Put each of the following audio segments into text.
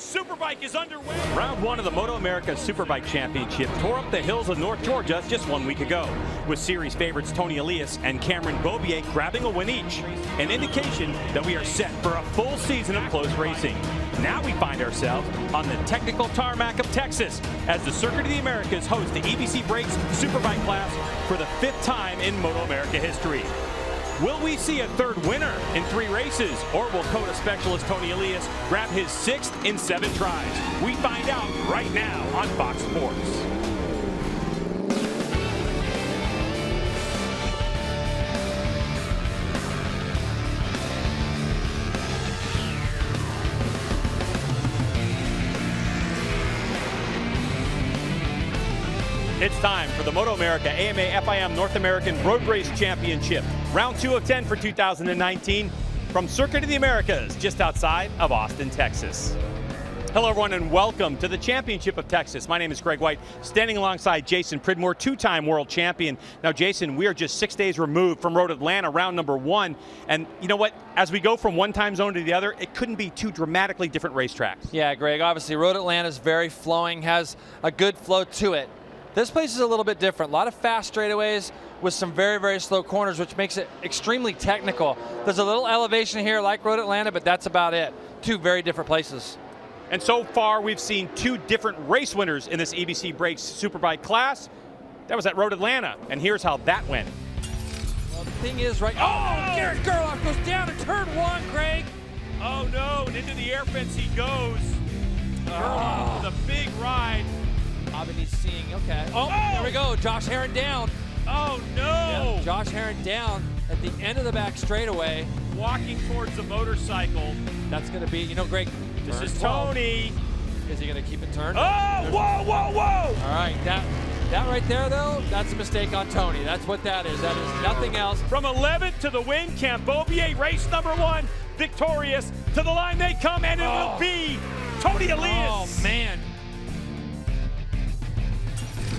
Superbike is underway. Round one of the MotoAmerica Superbike Championship tore up the hills of North Georgia just 1 week ago, with series favorites Tony Elias and Cameron Beaubier grabbing a win each, an indication that we are set for a full season of close racing. Now we find ourselves on the technical tarmac of Texas as the Circuit of the Americas hosts the EBC Brakes Superbike class for the 5th time in MotoAmerica history. Will we see a third winner in 3 races, or will COTA specialist Tony Elias grab his 6th in 7 tries? We find out right now on Fox Sports. It's time for the MotoAmerica AMA FIM North American Road Race Championship. Round 2 of 10 for 2019 from Circuit of the Americas, just outside of Austin, Texas. Hello everyone and welcome to the Championship of Texas. My name is Greg White, standing alongside Jason Pridmore, 2-time world champion. Now Jason, we are just 6 days removed from Road Atlanta, round number 1. And you know what, as we go from one time zone to the other, it couldn't be 2 dramatically different racetracks. Yeah, Greg, obviously Road Atlanta is very flowing, has a good flow to it. This place is a little bit different. A lot of fast straightaways with some very, very slow corners, which makes it extremely technical. There's a little elevation here like Road Atlanta, but that's about it. 2 very different places. And so far, we've seen 2 different race winners in this EBC Brakes Superbike class. That was at Road Atlanta, and here's how that went. Well, the thing is, right? Oh, Garrett Gerloff goes down to turn 1, Greg. Oh no, and into the air fence he goes. Gerloff with a big ride. And he's seeing, okay. Oh, there we go. Josh Herron down. Oh, no. Yep, Josh Herron down at the end of the back straightaway. Walking towards the motorcycle. That's going to be, you know, Greg. This is Tony. Is he going to keep it turned? Oh, whoa, whoa, whoa. All right, that right there, though, that's a mistake on Tony. That's what that is. That is nothing else. From 11th to the win, Cam Beaubier, race number 1, victorious. To the line they come, and it will be Tony Elias. Oh, man.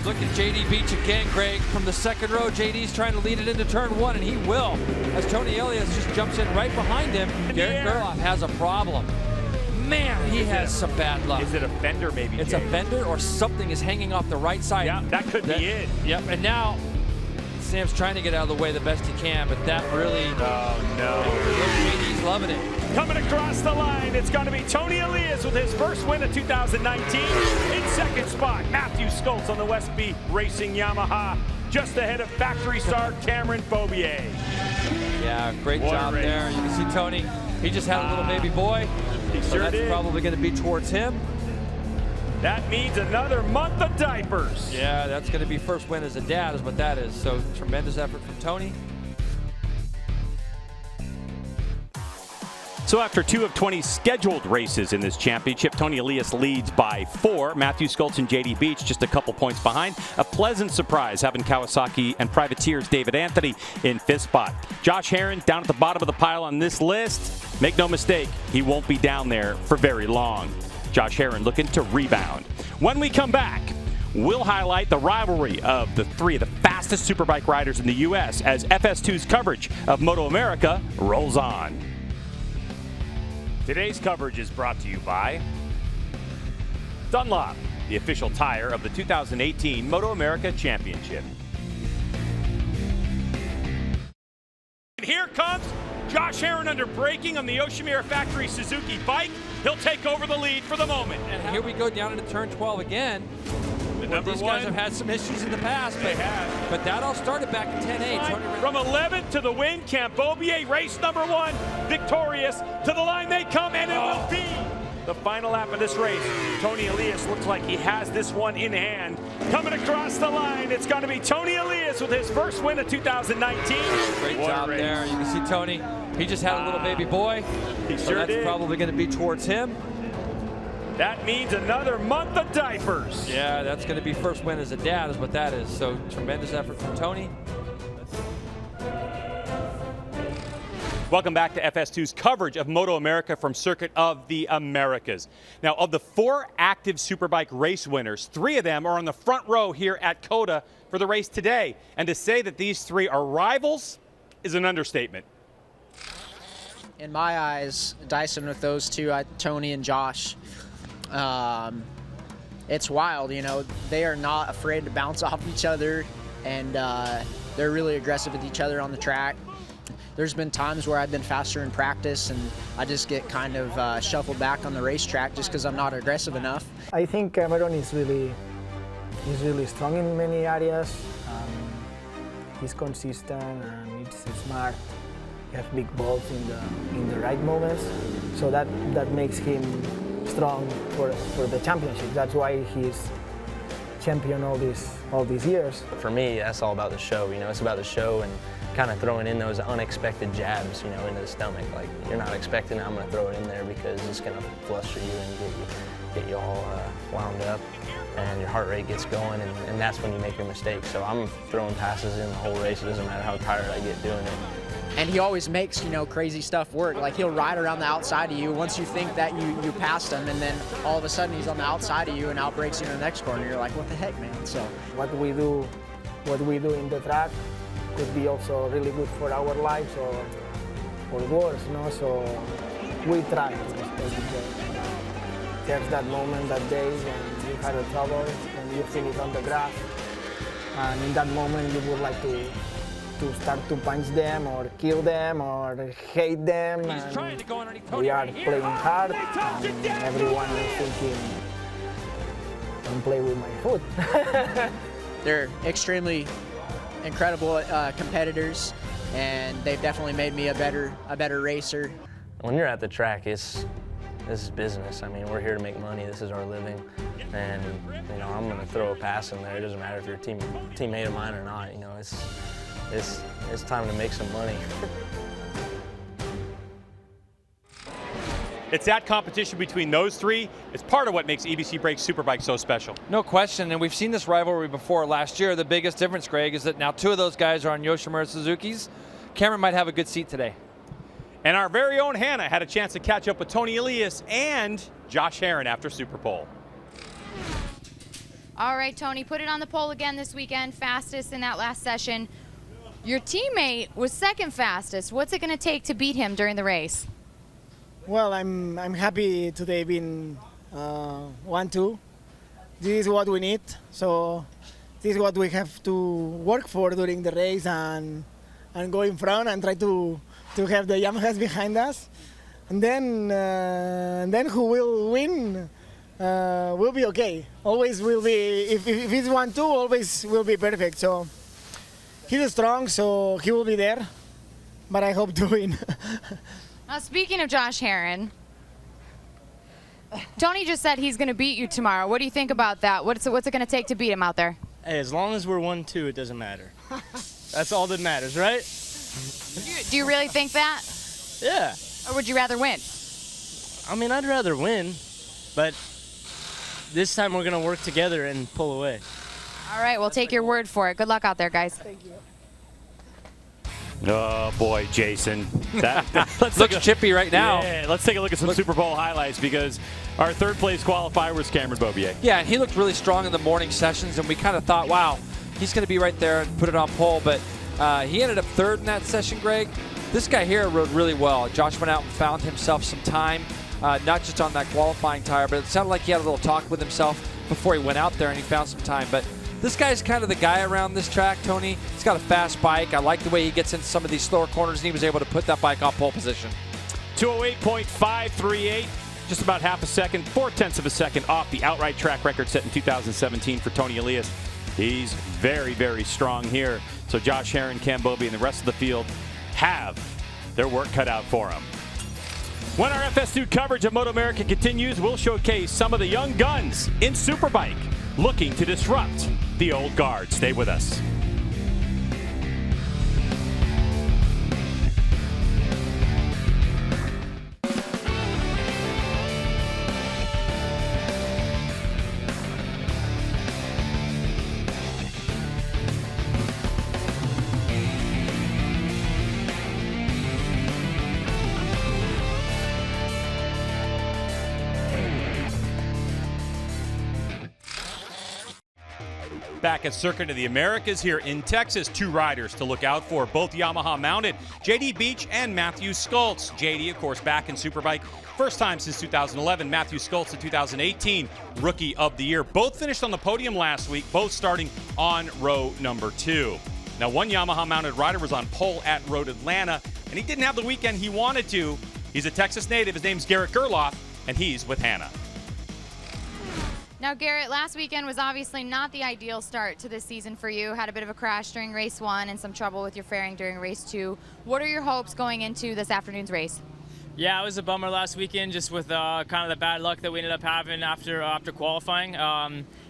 Look at JD Beach again, Greg. From the second row, JD's trying to lead it into turn 1, and he will. As Tony Elias just jumps in right behind him, Garrett Gerloff has a problem. Man, he has some bad luck. Is it a fender maybe, It's Jay? a fender or something is hanging off the right side. Yeah, that could be it. Yep, and now Sam's trying to get out of the way the best he can, but that really... Oh, no. JD's loving it. Coming across the line, it's going to be Tony Elias with his first win of 2019. In second spot, Matthew Skoltz on the Westby Racing Yamaha, just ahead of factory star Cameron Beaubier. Yeah, great job there. You can see Tony, he just had a little baby boy. He So sure that's did. probably going to be towards him. That means another month of diapers. Yeah, that's going to be first win as a dad is what that is. So tremendous effort from Tony. So after 2 of 20 scheduled races in this championship, Tony Elias leads by 4. Matthew Skoltz and JD Beach just a couple points behind. A pleasant surprise having Kawasaki and Privateer's David Anthony in 5th spot. Josh Herron down at the bottom of the pile on this list. Make no mistake, he won't be down there for very long. Josh Herron looking to rebound. When we come back, we'll highlight the rivalry of the 3 of the fastest Superbike riders in the U.S. as FS2's coverage of MotoAmerica rolls on. Today's coverage is brought to you by Dunlop, the official tire of the 2018 MotoAmerica Championship. And here comes Josh Herron under braking on the Yoshimura Factory Suzuki bike. He'll take over the lead for the moment. And here we go down into turn 12 again. These guys have had some issues in the past, but that all started back in 10-8. From 11th to the win, Cam Beaubier, race number 1, victorious. To the line they come, and it will be the final lap of this race. Tony Elias looks like he has this one in hand. Coming across the line, it's going to be Tony Elias with his first win of 2019. Great job there. You can see Tony, he just had a little baby boy. He so sure that's did. Probably going to be towards him. That means another month of diapers. Yeah, that's going to be first win as a dad is what that is. So tremendous effort from Tony. Welcome back to FS2's coverage of MotoAmerica from Circuit of the Americas. Now, of the 4 active Superbike race winners, 3 of them are on the front row here at COTA for the race today. And to say that these 3 are rivals is an understatement. In my eyes, Dyson with those 2, Tony and Josh. It's wild, you know. They are not afraid to bounce off each other, and they're really aggressive with each other on the track. There's been times where I've been faster in practice, and I just get kind of shuffled back on the racetrack just because I'm not aggressive enough. I think Cameron is really strong in many areas. He's consistent and he's smart. He has big balls in the right moments, so that makes him strong for the championship. That's why he's champion all these years. For me, that's all about the show. You know, it's about the show and kind of throwing in those unexpected jabs, you know, into the stomach. Like, you're not expecting I'm going to throw it in there because it's going to fluster you and get you all wound up, and your heart rate gets going, and that's when you make your mistake. So I'm throwing passes in the whole race. It doesn't matter how tired I get doing it. And he always makes, you know, crazy stuff work. Like, he'll ride around the outside of you once you think that you passed him, and then all of a sudden he's on the outside of you and outbreaks you in the next corner. You're like, what the heck, man? So what we do in the track could be also really good for our lives or worse, you know. So we try to respect each other. There's that moment, that day when you had a trouble and you feel it on the grass, and in that moment you would like to start to punch them or kill them or hate them. And we are playing hard, and everyone is thinking, don't play with my foot. they're extremely incredible competitors, and they've definitely made me a better racer. When you're at the track, this is business. I mean, we're here to make money. This is our living, and you know, I'm going to throw a pass in there. It doesn't matter if you're a teammate of mine or not. You know, it's time to make some money. It's that competition between those three. It's part of what makes EBC Brakes Superbike so special. No question, and we've seen this rivalry before. Last year, the biggest difference, Greg, is that now two of those guys are on Yoshimura Suzukis. Cameron might have a good seat today. And our very own Hannah had a chance to catch up with Tony Elias and Josh Herrin after Super Pole. All right, Tony, put it on the pole again this weekend, fastest in that last session. Your teammate was second fastest. What's it going to take to beat him during the race? Well, I'm happy today being 1-2. This is what we need. So this is what we have to work for during the race, and go in front and try to have the Yamahas behind us. And then who will win will be okay. Always will be, if it's 1-2, always will be perfect. So he's strong, so he will be there. But I hope to win. Now, speaking of Josh Herrin, Tony just said he's going to beat you tomorrow. What do you think about that? What's it going to take to beat him out there? Hey, as long as we're 1-2, it doesn't matter. That's all that matters, right? Do you really think that? Yeah. Or would you rather win? I mean, I'd rather win, but this time we're going to work together and pull away. All right, we'll take your word for it. Good luck out there, guys. Thank you. Oh boy, Jason. Looks chippy right now. Yeah, let's take a look at some Super Bowl highlights, because our third place qualifier was Cameron Bobier. Yeah, and he looked really strong in the morning sessions, and we kind of thought, wow, he's going to be right there and put it on pole. But he ended up third in that session, Greg. This guy here rode really well. Josh went out and found himself some time, not just on that qualifying tire, but it sounded like he had a little talk with himself before he went out there, and he found some time. But this guy's kind of the guy around this track, Tony. He's got a fast bike. I like the way he gets into some of these slower corners, and he was able to put that bike on pole position. 208.538, just about half a second, 0.4 of a second off the outright track record set in 2017 for Tony Elias. He's very, very strong here. So Josh Herrin, Cam Bobier, and the rest of the field have their work cut out for them. When our FS2 coverage of MotoAmerica continues, we'll showcase some of the young guns in Superbike looking to disrupt the old guard. Stay with us. Back at Circuit of the Americas here in Texas, 2 riders to look out for, both Yamaha mounted, JD Beach and Matthew Skultz. JD, of course, back in Superbike, first time since 2011. Matthew Skultz in 2018, Rookie of the Year. Both finished on the podium last week, both starting on row number 2. Now, one Yamaha mounted rider was on pole at Road Atlanta, and he didn't have the weekend he wanted to. He's a Texas native. His name's Garrett Gerloff, and he's with Hannah. Now, Garrett, last weekend was obviously not the ideal start to this season for you. Had a bit of a crash during race 1 and some trouble with your fairing during race 2. What are your hopes going into this afternoon's race? Yeah, it was a bummer last weekend, just with kind of the bad luck that we ended up having after qualifying.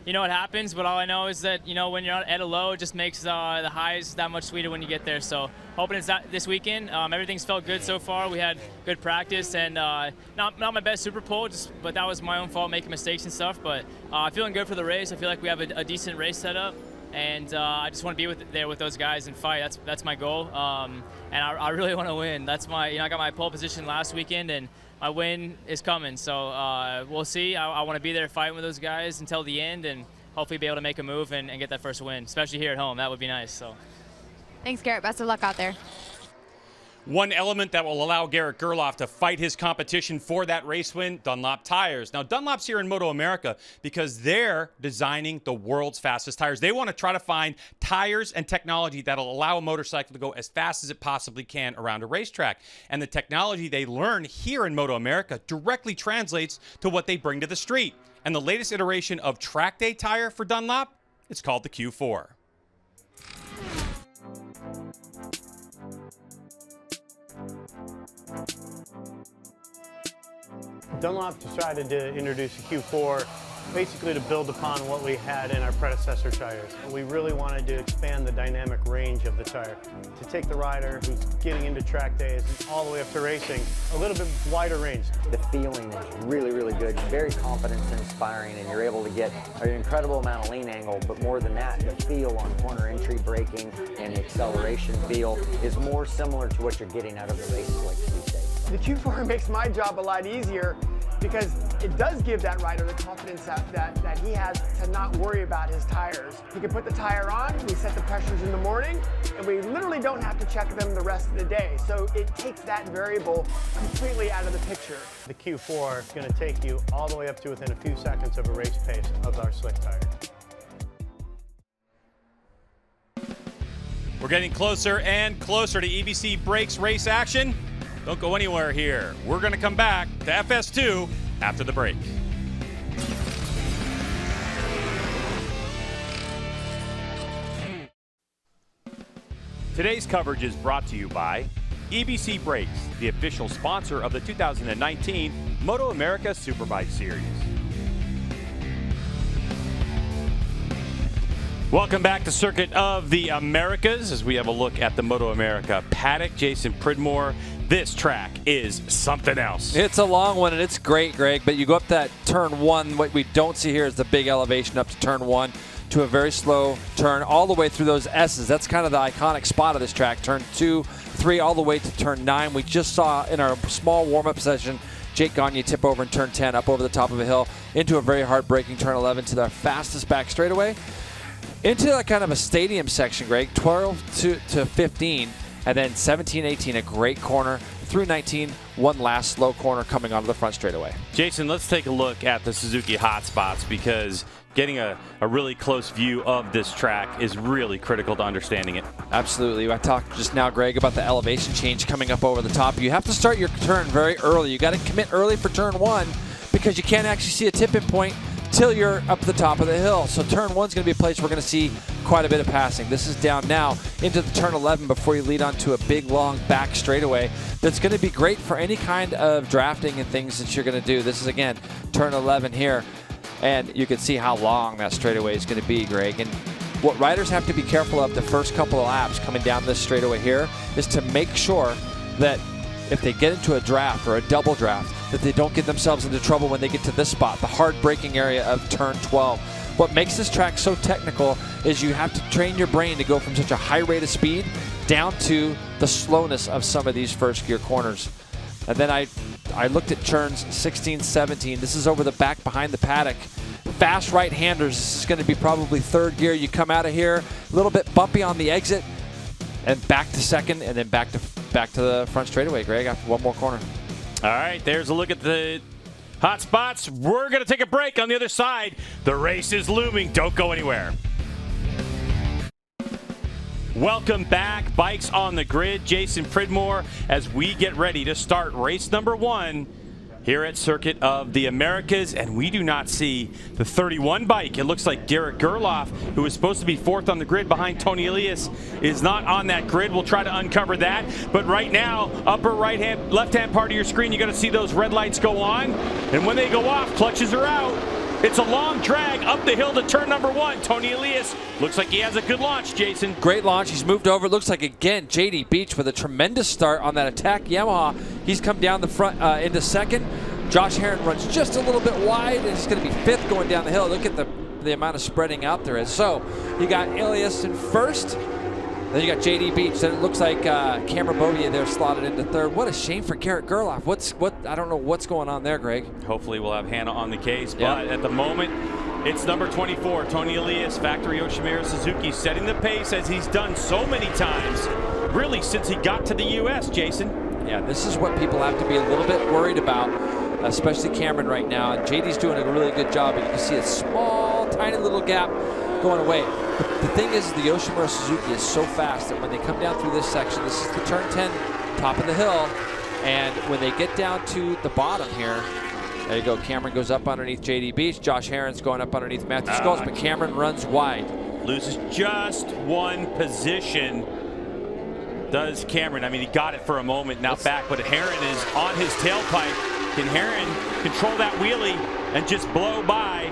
You know what happens, but all I know is that, you know, when you're at a low, it just makes the highs that much sweeter when you get there. So hoping it's that this weekend. Everything's felt good so far. We had good practice, and not my best super pole, but that was my own fault, making mistakes and stuff. But feeling good for the race. I feel like we have a decent race set up, and I just want to be there with those guys and fight. That's my goal, and I really want to win. That's I got my pole position last weekend, and my win is coming. So we'll see. I want to be there fighting with those guys until the end, and hopefully be able to make a move and get that first win, especially here at home. That would be nice. So, thanks, Garrett. Best of luck out there. One element that will allow Garrett Gerloff to fight his competition for that race win, Dunlop tires. Now, Dunlop's here in MotoAmerica because they're designing the world's fastest tires. They want to try to find tires and technology that'll allow a motorcycle to go as fast as it possibly can around a racetrack. And the technology they learn here in MotoAmerica directly translates to what they bring to the street. And the latest iteration of track day tire for Dunlop, it's called the Q4. Dunlop decided to introduce a Q4 basically to build upon what we had in our predecessor tires. We really wanted to expand the dynamic range of the tire, to take the rider who's getting into track days and all the way up to racing, a little bit wider range. The feeling is really, really good, very confidence inspiring, and you're able to get an incredible amount of lean angle, but more than that, the feel on corner entry braking and the acceleration feel is more similar to what you're getting out of the races like these days. The Q4 makes my job a lot easier because it does give that rider the confidence that he has to not worry about his tires. He can put the tire on, we set the pressures in the morning, and we literally don't have to check them the rest of the day. So it takes that variable completely out of the picture. The Q4 is going to take you all the way up to within a few seconds of a race pace of our slick tire. We're getting closer and closer to EBC Brakes race action. Don't go anywhere here. We're going to come back to FS2 after the break. Today's coverage is brought to you by EBC Brakes, the official sponsor of the 2019 MotoAmerica Superbike Series. Welcome back to Circuit of the Americas as we have a look at the MotoAmerica paddock. Jason Pridmore, this track is something else. It's a long one, and it's great, Greg, but you go up that turn 1. What we don't see here is the big elevation up to turn 1 to a very slow turn all the way through those S's. That's kind of the iconic spot of this track, turn 2, 3, all the way to turn 9. We just saw in our small warm-up session Jake Gagne tip over in turn 10 up over the top of a hill into a very hard braking turn 11 to the fastest back straightaway. Into a kind of a stadium section, Greg, 12 to 15, and then 17, 18, a great corner, through 19, one last slow corner coming onto the front straightaway. Jason, let's take a look at the Suzuki Hot Spots because getting a really close view of this track is really critical to understanding it. Absolutely. I talked just now, Greg, about the elevation change coming up over the top. You have to start your turn very early. You got to commit early for turn 1 because you can't actually see a tipping point till you're up the top of the hill. So turn 1's going to be a place we're going to see quite a bit of passing. This is down now into the turn 11 before you lead onto a big, long back straightaway that's going to be great for any kind of drafting and things that you're going to do. This is, again, turn 11 here, and you can see how long that straightaway is going to be, Greg. And what riders have to be careful of the first couple of laps coming down this straightaway here is to make sure that if they get into a draft or a double draft, that they don't get themselves into trouble when they get to this spot, the hard braking area of turn 12. What makes this track so technical is you have to train your brain to go from such a high rate of speed down to the slowness of some of these first gear corners. And then I looked at turns 16, 17. This is over the back behind the paddock. fast right-handers. This is going to be probably third gear. You come out of here, a little bit bumpy on the exit, and back to second, and then back to the front straightaway, Greg, after one more corner. All right, there's a look at the hot spots. We're going to take a break. On the other side, the race is looming. Don't go anywhere. Welcome back, Bikes on the Grid. Jason Pridmore, as we get ready to start race number 1 here at Circuit of the Americas, and we do not see the 31 bike. It looks like Garrett Gerloff, who is supposed to be 4th on the grid behind Tony Elias, is not on that grid. We'll try to uncover that. But right now, upper right-hand, left-hand part of your screen, you're going to see those red lights go on. And when they go off, clutches are out. It's a long drag up the hill to turn number 1. Tony Elias looks like he has a good launch, Jason. Great launch. He's moved over. It looks like, again, JD Beach with a tremendous start on that attack Yamaha. He's come down the front into second. Josh Herron runs just a little bit wide, and he's going to be 5th going down the hill. Look at the amount of spreading out there is. So you got Elias in 1st. Then you got JD Beach. Then it looks like Cameron Beaubier there slotted into 3rd. What a shame for Garrett Gerloff. I don't know what's going on there, Greg. Hopefully we'll have Hannah on the case. But at the moment, it's number 24, Tony Elias, Factory Yoshimura Suzuki, setting the pace as he's done so many times, really since he got to the U.S., Jason. Yeah, this is what people have to be a little bit worried about, especially Cameron right now. And JD's doing a really good job. You can see a small, tiny little gap going away. The thing is, the Yoshimura Suzuki is so fast that when they come down through this section, this is the turn 10, top of the hill, and when they get down to the bottom here, there you go, Cameron goes up underneath JD Beach, Josh Herron's going up underneath Matthew Schultz, but Cameron runs wide. Loses just 1 position, does Cameron. I mean, he got it for a moment, now back, but Herron is on his tailpipe. Can Herron control that wheelie and just blow by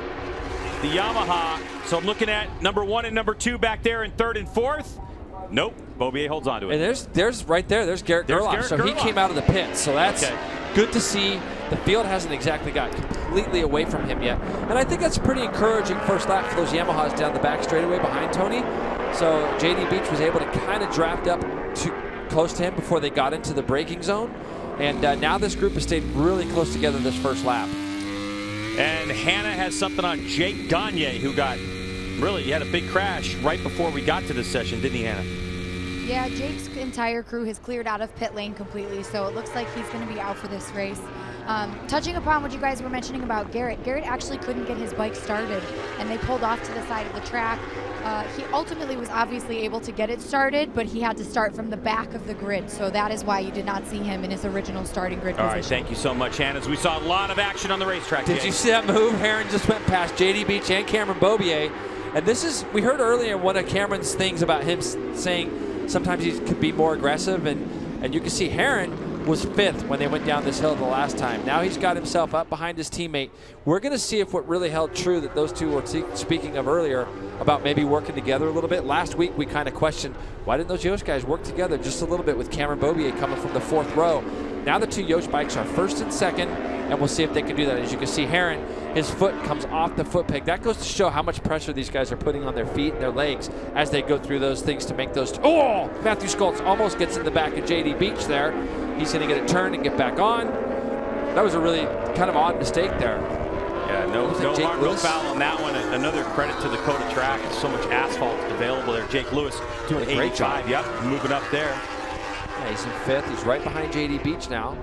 the Yamaha? So I'm looking at number 1 and number 2 back there in 3rd and 4th. Nope, Beaubier holds on to it. And there's right there's Garrett Gerloff. So he came out of the pits. So that's good to see. The field hasn't exactly got completely away from him yet. And I think that's pretty encouraging first lap for those Yamahas down the back straightaway behind Tony. So JD Beach was able to kind of draft up too close to him before they got into the braking zone. And now this group has stayed really close together this first lap. And Hannah has something on Jake Gagne, who he had a big crash right before we got to this session, didn't he, Hannah? Yeah, Jake's entire crew has cleared out of pit lane completely, so it looks like he's going to be out for this race. Touching upon what you guys were mentioning about Garrett actually couldn't get his bike started, and they pulled off to the side of the track. He ultimately was obviously able to get it started, but he had to start from the back of the grid, so that is why you did not see him in his original starting grid position. All right, thank you so much, Hannah. We saw a lot of action on the racetrack. Did you see that move? Herron just went past JD Beach and Cameron Beaubier. And this is, we heard earlier one of Cameron's things about him saying sometimes he could be more aggressive, and you can see Herron was 5th when they went down this hill the last time. Now he's got himself up behind his teammate. We're going to see if what really held true that those two were speaking of earlier about maybe working together a little bit. Last week we kind of questioned, why didn't those Yosh guys work together just a little bit with Cameron Beaubier coming from the 4th row? Now the two Yosh bikes are 1st and 2nd, and we'll see if they can do that. As you can see, Herron, his foot comes off the foot peg. That goes to show how much pressure these guys are putting on their feet and their legs as they go through those things to make those. Oh! Matthew Schultz almost gets in the back of JD Beach there. He's going to get it turned and get back on. That was a really kind of odd mistake there. Yeah, no harm, no foul on that one. Another credit to the COTA track. So much asphalt available there. Jake Lewis doing a great job. Yep, moving up there. Yeah, he's in 5th. He's right behind JD Beach now.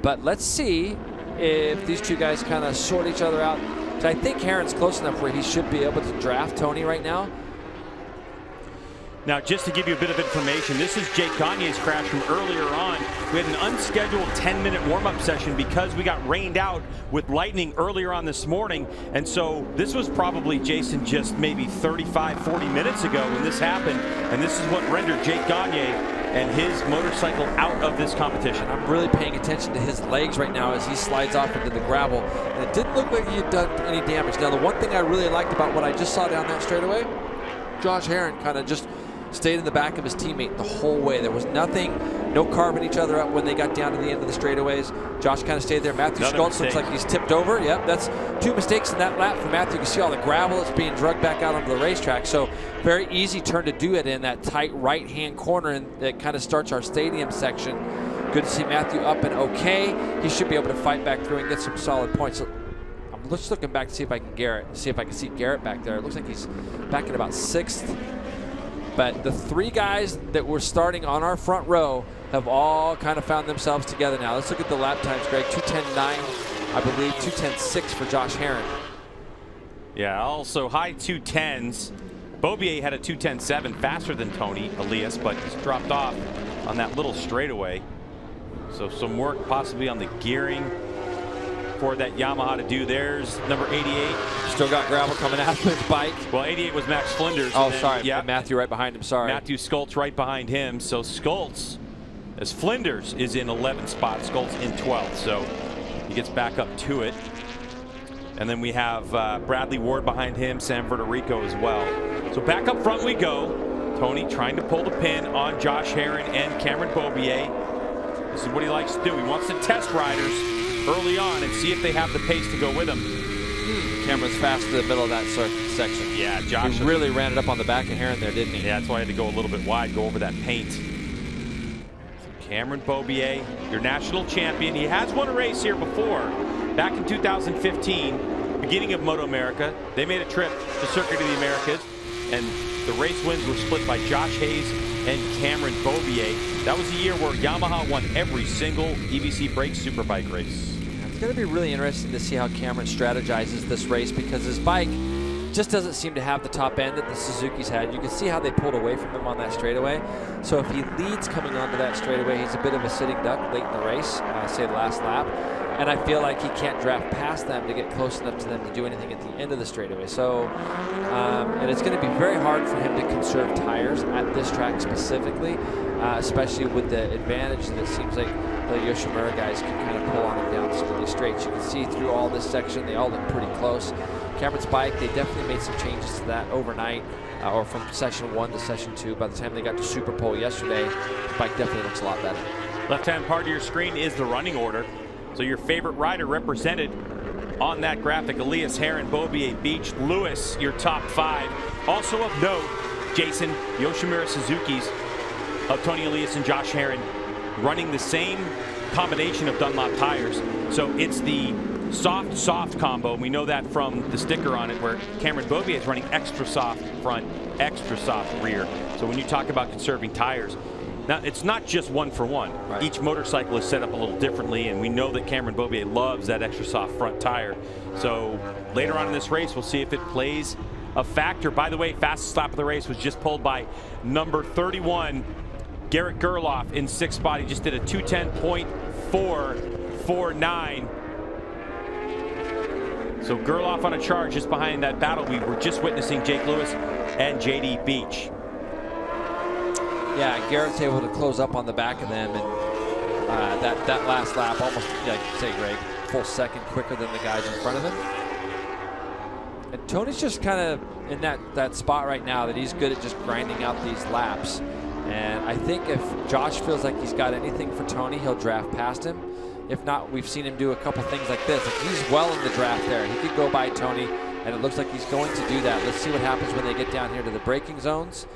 But let's see if these two guys kind of sort each other out. So I think Herron's close enough where he should be able to draft Tony right now. Now, just to give you a bit of information, this is Jake Gagne's crash from earlier on. We had an unscheduled 10-minute warm-up session because we got rained out with lightning earlier on this morning. And so this was probably, Jason, just maybe 35, 40 minutes ago when this happened. And this is what rendered Jake Gagne and his motorcycle out of this competition. I'm really paying attention to his legs right now as he slides off into the gravel. And it didn't look like he had done any damage. Now, the one thing I really liked about what I just saw down that straightaway, Josh Herron kind of just stayed in the back of his teammate the whole way. There was nothing, no carving each other up when they got down to the end of the straightaways. Josh kind of stayed there. Matthew Schultz looks like he's tipped over. Yep, that's 2 mistakes in that lap for Matthew. You can see all the gravel that's being dragged back out onto the racetrack. So very easy turn to do it in that tight right-hand corner, and that kind of starts our stadium section. Good to see Matthew up and okay. He should be able to fight back through and get some solid points. I'm Just looking back to see if I can see Garrett back there. It looks like he's back at about 6th. But the 3 guys that were starting on our front row have all kind of found themselves together now. Let's look at the lap times, Greg. 2:10.9, I believe. 2:10.6 for Josh Herron. Yeah, also high 2:10s. Beaubier had a 2:10.7, faster than Tony Elias, but he's dropped off on that little straightaway. So some work possibly on the gearing for that Yamaha to do. There's number 88. Still got gravel coming out of his bike. Well, 88 was Max Flinders. Oh, sorry. Yeah, Matthew right behind him. Sorry. Matthew Skoltz right behind him. So Skoltz, as Flinders is in 11th spot, Skoltz in 12th. So he gets back up to it. And then we have Bradley Ward behind him, Sam Vertorico as well. So back up front we go. Tony trying to pull the pin on Josh Herron and Cameron Beaubier. This is what he likes to do. He wants to test riders early on and see if they have the pace to go with him. Cameron's fast to the middle of that section. Yeah, Josh he really ran it up on the back of Herron there, didn't he? Yeah, that's why I had to go a little bit wide, go over that paint. Cameron Beaubier, your national champion. He has won a race here before. Back in 2015, beginning of MotoAmerica, they made a trip to Circuit of the Americas, and the race wins were split by Josh Hayes and Cameron Beaubier. That was a year where Yamaha won every single EBC Brakes Superbike race. It's going to be really interesting to see how Cameron strategizes this race, because his bike just doesn't seem to have the top end that the Suzuki's had. You can see how they pulled away from him on that straightaway. So if he leads coming onto that straightaway, he's a bit of a sitting duck late in the race, say the last lap. And I feel like he can't draft past them to get close enough to them to do anything at the end of the straightaway. So, and it's going to be very hard for him to conserve tires at this track specifically, especially with the advantage that it seems like the Yoshimura guys can kind of pull on him down some of these straights. You can see through all this section, they all look pretty close. Cameron's bike, they definitely made some changes to that overnight, or from session 1 to session 2. By the time they got to Super Pole yesterday, the bike definitely looks a lot better. Left-hand part of your screen is the running order. So your favorite rider represented on that graphic: Elias, Herron, Beaubier, Beach, Lewis, your top 5. Also of note, Jason, Yoshimura Suzuki's of Tony Elias and Josh Herron running the same combination of Dunlop tires. So it's the soft combo. We know that from the sticker on it, where Cameron Beaubier is running extra soft front, extra soft rear. So when you talk about conserving tires, now, it's not just one for one. Right. Each motorcycle is set up a little differently, and we know that Cameron Beaubier loves that extra soft front tire. So later on in this race, we'll see if it plays a factor. By the way, fastest lap of the race was just pulled by number 31, Garrett Gerloff, in 6th spot. He just did a 2:10.449. So Gerloff on a charge just behind that battle we were just witnessing, Jake Lewis and JD Beach. Yeah, Garrett's able to close up on the back of them, and that last lap, almost, like you say, Greg, full second quicker than the guys in front of him. And Tony's just kind of in that spot right now that he's good at just grinding out these laps. And I think if Josh feels like he's got anything for Tony, he'll draft past him. If not, we've seen him do a couple things like this. Like, he's well in the draft there. He could go by Tony, and it looks like he's going to do that. Let's see what happens when they get down here to the braking zones.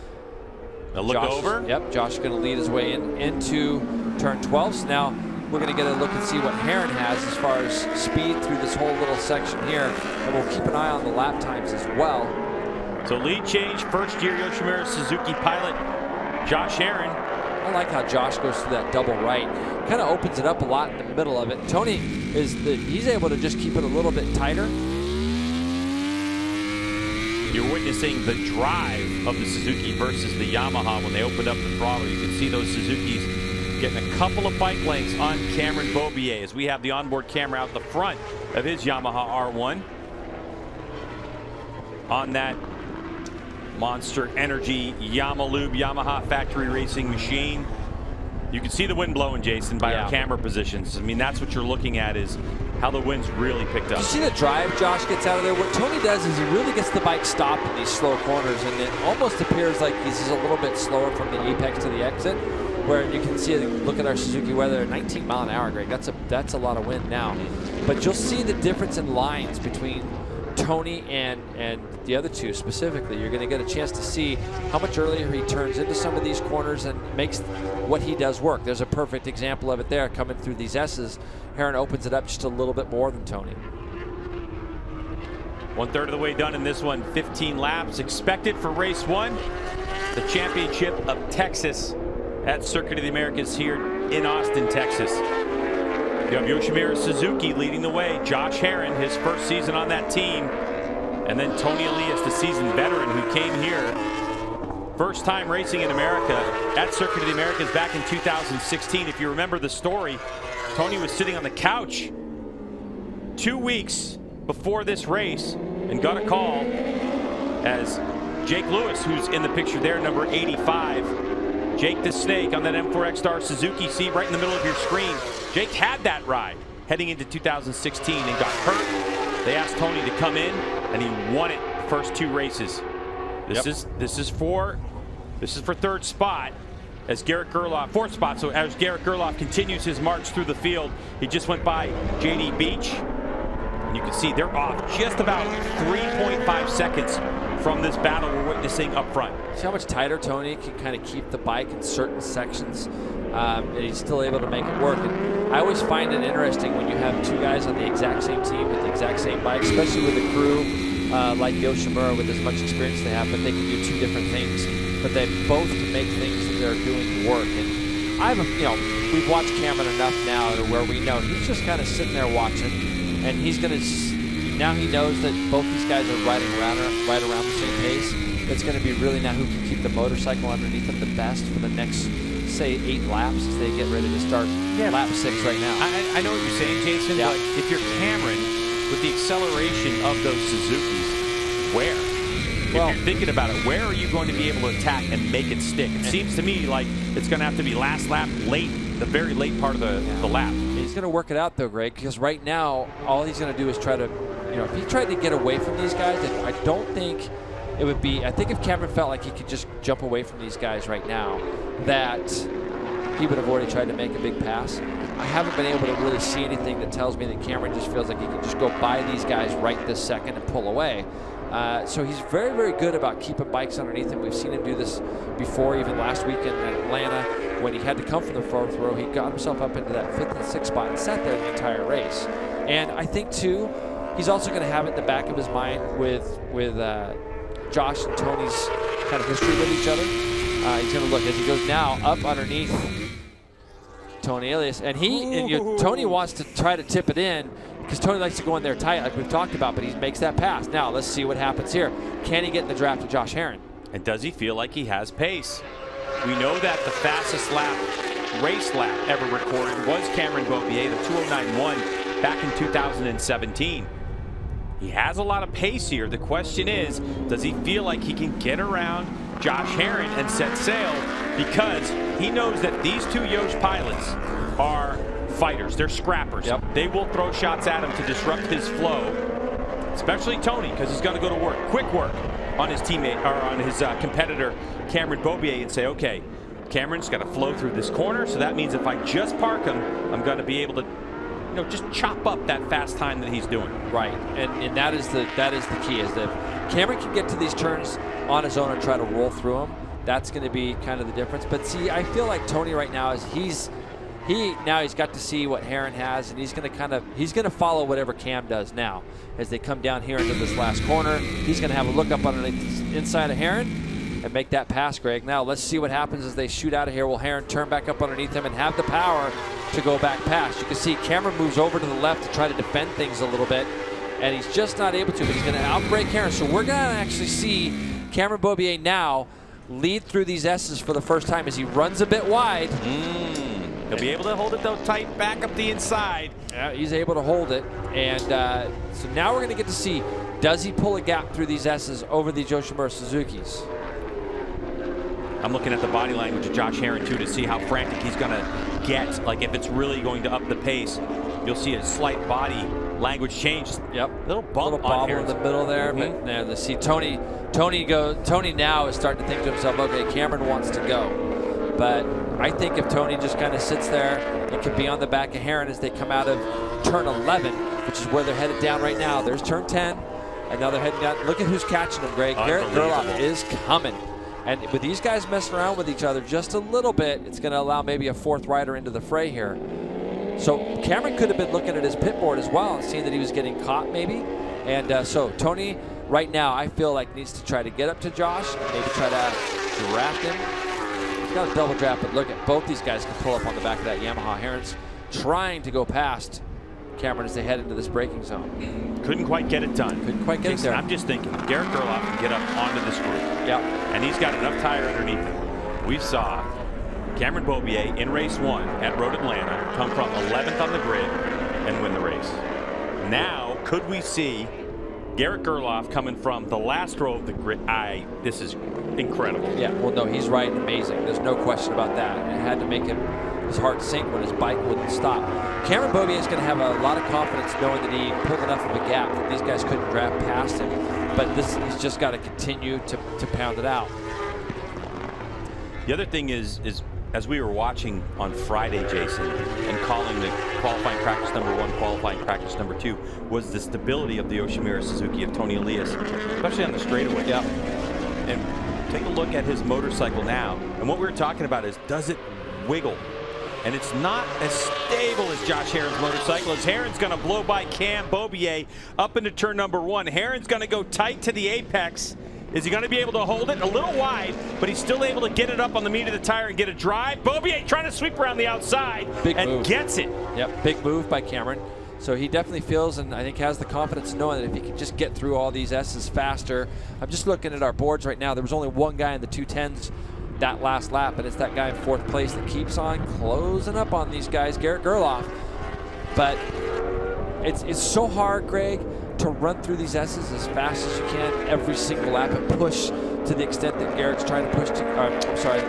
A look over. Yep, Josh is going to lead his way into turn 12. So now we're going to get a look and see what Herron has as far as speed through this whole little section here. And we'll keep an eye on the lap times as well. So lead change, first year Yoshimura Suzuki pilot Josh Herron. I like how Josh goes through that double right. Kind of opens it up a lot in the middle of it. Tony he's able to just keep it a little bit tighter. You're witnessing the drive of the Suzuki versus the Yamaha when they opened up the throttle. You can see those Suzukis getting a couple of bike lengths on Cameron Beaubier as we have the onboard camera out the front of his Yamaha R1 on that Monster Energy Yamalube Yamaha factory racing machine. You can see the wind blowing, Jason, by our camera positions. I mean, that's what you're looking at, is how the wind's really picked up. You see the drive Josh gets out of there? What Tony does is he really gets the bike stopped in these slow corners, and it almost appears like he's a little bit slower from the apex to the exit, where you can see, look at our Suzuki weather, 19 mile an hour, Greg. That's a lot of wind now. But you'll see the difference in lines between Tony and the other two specifically. You're going to get a chance to see how much earlier he turns into some of these corners and makes what he does work. There's a perfect example of it there coming through these S's. Herron opens it up just a little bit more than Tony. 1/3 of the way done in this one. 15 laps expected for race 1. The championship of Texas at Circuit of the Americas here in Austin, Texas. You have Yoshimura Suzuki leading the way. Josh Herrin, his first season on that team. And then Tony Elias, the seasoned veteran who came here. First time racing in America at Circuit of the Americas back in 2016. If you remember the story, Tony was sitting on the couch 2 weeks before this race and got a call as Jake Lewis, who's in the picture there, number 85. Jake the Snake on that M4X Star Suzuki. See right in the middle of your screen. Jake had that ride heading into 2016 and got hurt. They asked Tony to come in and he won it the first 2 races. This is for third spot as Garrett Gerloff, 4th spot. So as Garrett Gerloff continues his march through the field, he just went by JD Beach. And you can see they're off just about 3.5 seconds from this battle we're witnessing up front. See how much tighter Tony can kind of keep the bike in certain sections, and he's still able to make it work. And I always find it interesting when you have 2 guys on the exact same team with the exact same bike, especially with a crew like Yoshimura with as much experience they have, but they can do 2 different things. But they both can make things that they're doing work. And I have we've watched Cameron enough now to where we know he's just kind of sitting there watching, and he's going to. Now he knows that both these guys are riding right around the same pace. It's going to be really now who can keep the motorcycle underneath them the best for the next, say, 8 laps as they get ready to start lap 6 right now. I know what you're saying, Jason, but if you're Cameron, with the acceleration of those Suzukis, where? If you're thinking about it, where are you going to be able to attack and make it stick? It seems to me like it's going to have to be last lap, the very late part of the lap. He's going to work it out, though, Greg, because right now, all he's going to do is try to, if he tried to get away from these guys, I don't think it would be, I think if Cameron felt like he could just jump away from these guys right now, that he would have already tried to make a big pass. I haven't been able to really see anything that tells me that Cameron just feels like he can just go by these guys right this second and pull away. So he's very, very good about keeping bikes underneath him. We've seen him do this before, even last weekend in Atlanta, when he had to come from the 4th row. He got himself up into that 5th and 6th spot and sat there the entire race. And I think, too, he's also going to have it in the back of his mind with Josh and Tony's kind of history with each other. He's going to look as he goes now up underneath Tony Elias, and Tony wants to try to tip it in because Tony likes to go in there tight like we've talked about, but he makes that pass. Now let's see what happens here. Can he get in the draft to Josh Herrin? And does he feel like he has pace? We know that the fastest race lap ever recorded was Cameron Beaubier, the 2:09.1 back in 2017. He has a lot of pace here. The question is, does he feel like he can get around Josh Herrin and set sail? Because he knows that these 2 Yosh pilots are fighters. They're scrappers. They will throw shots at him to disrupt his flow, especially Tony, because he's going to go to work, quick work on his teammate or on his competitor Cameron Beaubier and say, okay, Cameron's got to flow through this corner, so that means if I just park him, I'm going to be able to just chop up that fast time that he's doing. Right, and that is the key, is that Cameron can get to these turns on his own and try to roll through them. That's going to be kind of the difference. But see, I feel like Tony right now is he's got to see what Herrin has, and he's going to follow whatever Cam does now as they come down here into this last corner. He's going to have a look up underneath the inside of Herrin and make that pass, Greg. Now let's see what happens as they shoot out of here. Will Herrin turn back up underneath him and have the power to go back past? You can see Cameron moves over to the left to try to defend things a little bit, and he's just not able to, but he's going to outbrake Herrin. So we're going to actually see Cameron Beaubier now lead through these S's for the first time as he runs a bit wide. He'll be able to hold it, though, tight back up the inside. Yeah, he's able to hold it. And so now we're going to get to see, does he pull a gap through these S's over these Yoshimura Suzukis? I'm looking at the body language of Josh Herrin, too, to see how frantic he's going to get. Like, if it's really going to up the pace, you'll see a slight body language change. Yep. Little bump bobble in the middle there. But now let's see Tony now is starting to think to himself, okay, Cameron wants to go. But I think if Tony just kind of sits there, it could be on the back of Herrin as they come out of turn 11, which is where they're headed down right now. There's turn 10, and now they're heading down. Look at who's catching them, Greg. Garrett Gerloff is coming. And with these guys messing around with each other just a little bit, it's going to allow maybe a 4th rider into the fray here. So Cameron could have been looking at his pit board as well and seeing that he was getting caught maybe. And so Tony, right now, I feel like needs to try to get up to Josh, and maybe try to draft him. He's got a double draft, but look at both these guys can pull up on the back of that Yamaha. Heron's trying to go past Cameron as they head into this braking zone. Couldn't quite get it done. Couldn't quite get Jason, it there. I'm just thinking, Garrett Gerloff can get up onto this group. Yeah. And he's got enough tire underneath him. We saw Cameron Beaubier in race 1 at Road Atlanta come from 11th on the grid and win the race. Now, could we see Garrett Gerloff coming from the last row of the grid? This is incredible. Yeah, well, no, he's right. Amazing. There's no question about that. It had to make his heart sink when his bike wouldn't stop. Cameron Beaubier is going to have a lot of confidence knowing that he pulled enough of a gap that these guys couldn't draft past him. But he's just got to continue to pound it out. The other thing is as we were watching on Friday, Jason, and calling the qualifying practice number 1, qualifying practice number 2, was the stability of the Yoshimura Suzuki of Tony Elias, especially on the straightaway. Yeah. And take a look at his motorcycle now. And what we were talking about is, does it wiggle? And it's not as stable as Josh Herron's motorcycle, as Herron's going to blow by Cam Beaubier up into turn number 1. Herron's going to go tight to the apex. Is he going to be able to hold it? A little wide, but he's still able to get it up on the meat of the tire and get a drive. Beaubier trying to sweep around the outside and gets it. Yep, big move by Cameron. So he definitely feels, and I think has the confidence knowing that if he can just get through all these S's faster. I'm just looking at our boards right now. There was only one guy in the 210s that last lap, and it's that guy in 4th place that keeps on closing up on these guys, Garrett Gerloff. But it's so hard, Greg, to run through these S's as fast as you can every single lap and push to the extent that Garrett's trying to push to,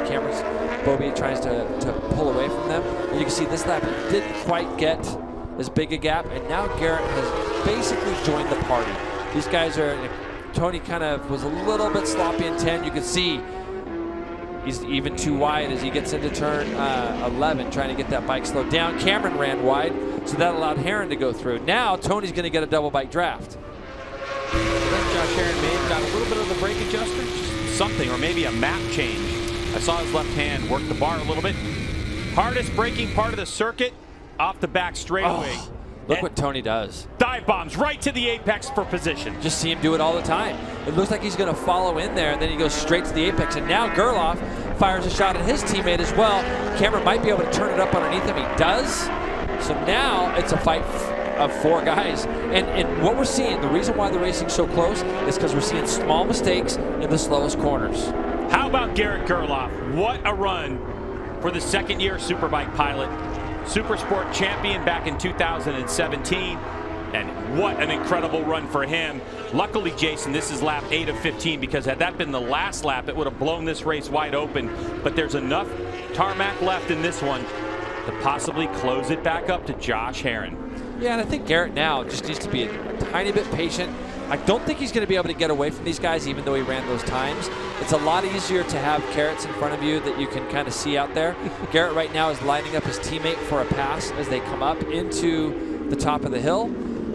Cameron's Beaubier tries to pull away from them. And you can see this lap it didn't quite get as big a gap, and now Garrett has basically joined the party. These guys are, Tony kind of was a little bit sloppy in 10. You can see he's even too wide as he gets into turn 11, trying to get that bike slowed down. Cameron ran wide, so that allowed Herron to go through. Now Tony's going to get a double bike draft. Josh Herron may have got a little bit of a brake adjuster, something, or maybe a map change. I saw his left hand work the bar a little bit. Hardest braking part of the circuit, off the back straightaway. Oh, look what Tony does. Dive bombs right to the apex for position. Just see him do it all the time. It looks like he's going to follow in there, and then he goes straight to the apex. And now Gerloff fires a shot at his teammate as well. Cameron might be able to turn it up underneath him. He does. So now it's a fight of 4 guys. And what we're seeing, the reason why the racing's so close is because we're seeing small mistakes in the slowest corners. How about Garrett Gerloff? What a run for the second-year Superbike pilot. Super Sport champion back in 2017. And what an incredible run for him. Luckily, Jason, this is lap 8 of 15, because had that been the last lap, it would have blown this race wide open. But there's enough tarmac left in this one to possibly close it back up to Josh Herron. Yeah, and I think Garrett now just needs to be a tiny bit patient. I don't think he's going to be able to get away from these guys, even though he ran those times. It's a lot easier to have carrots in front of you that you can kind of see out there. Garrett right now is lining up his teammate for a pass as they come up into the top of the hill,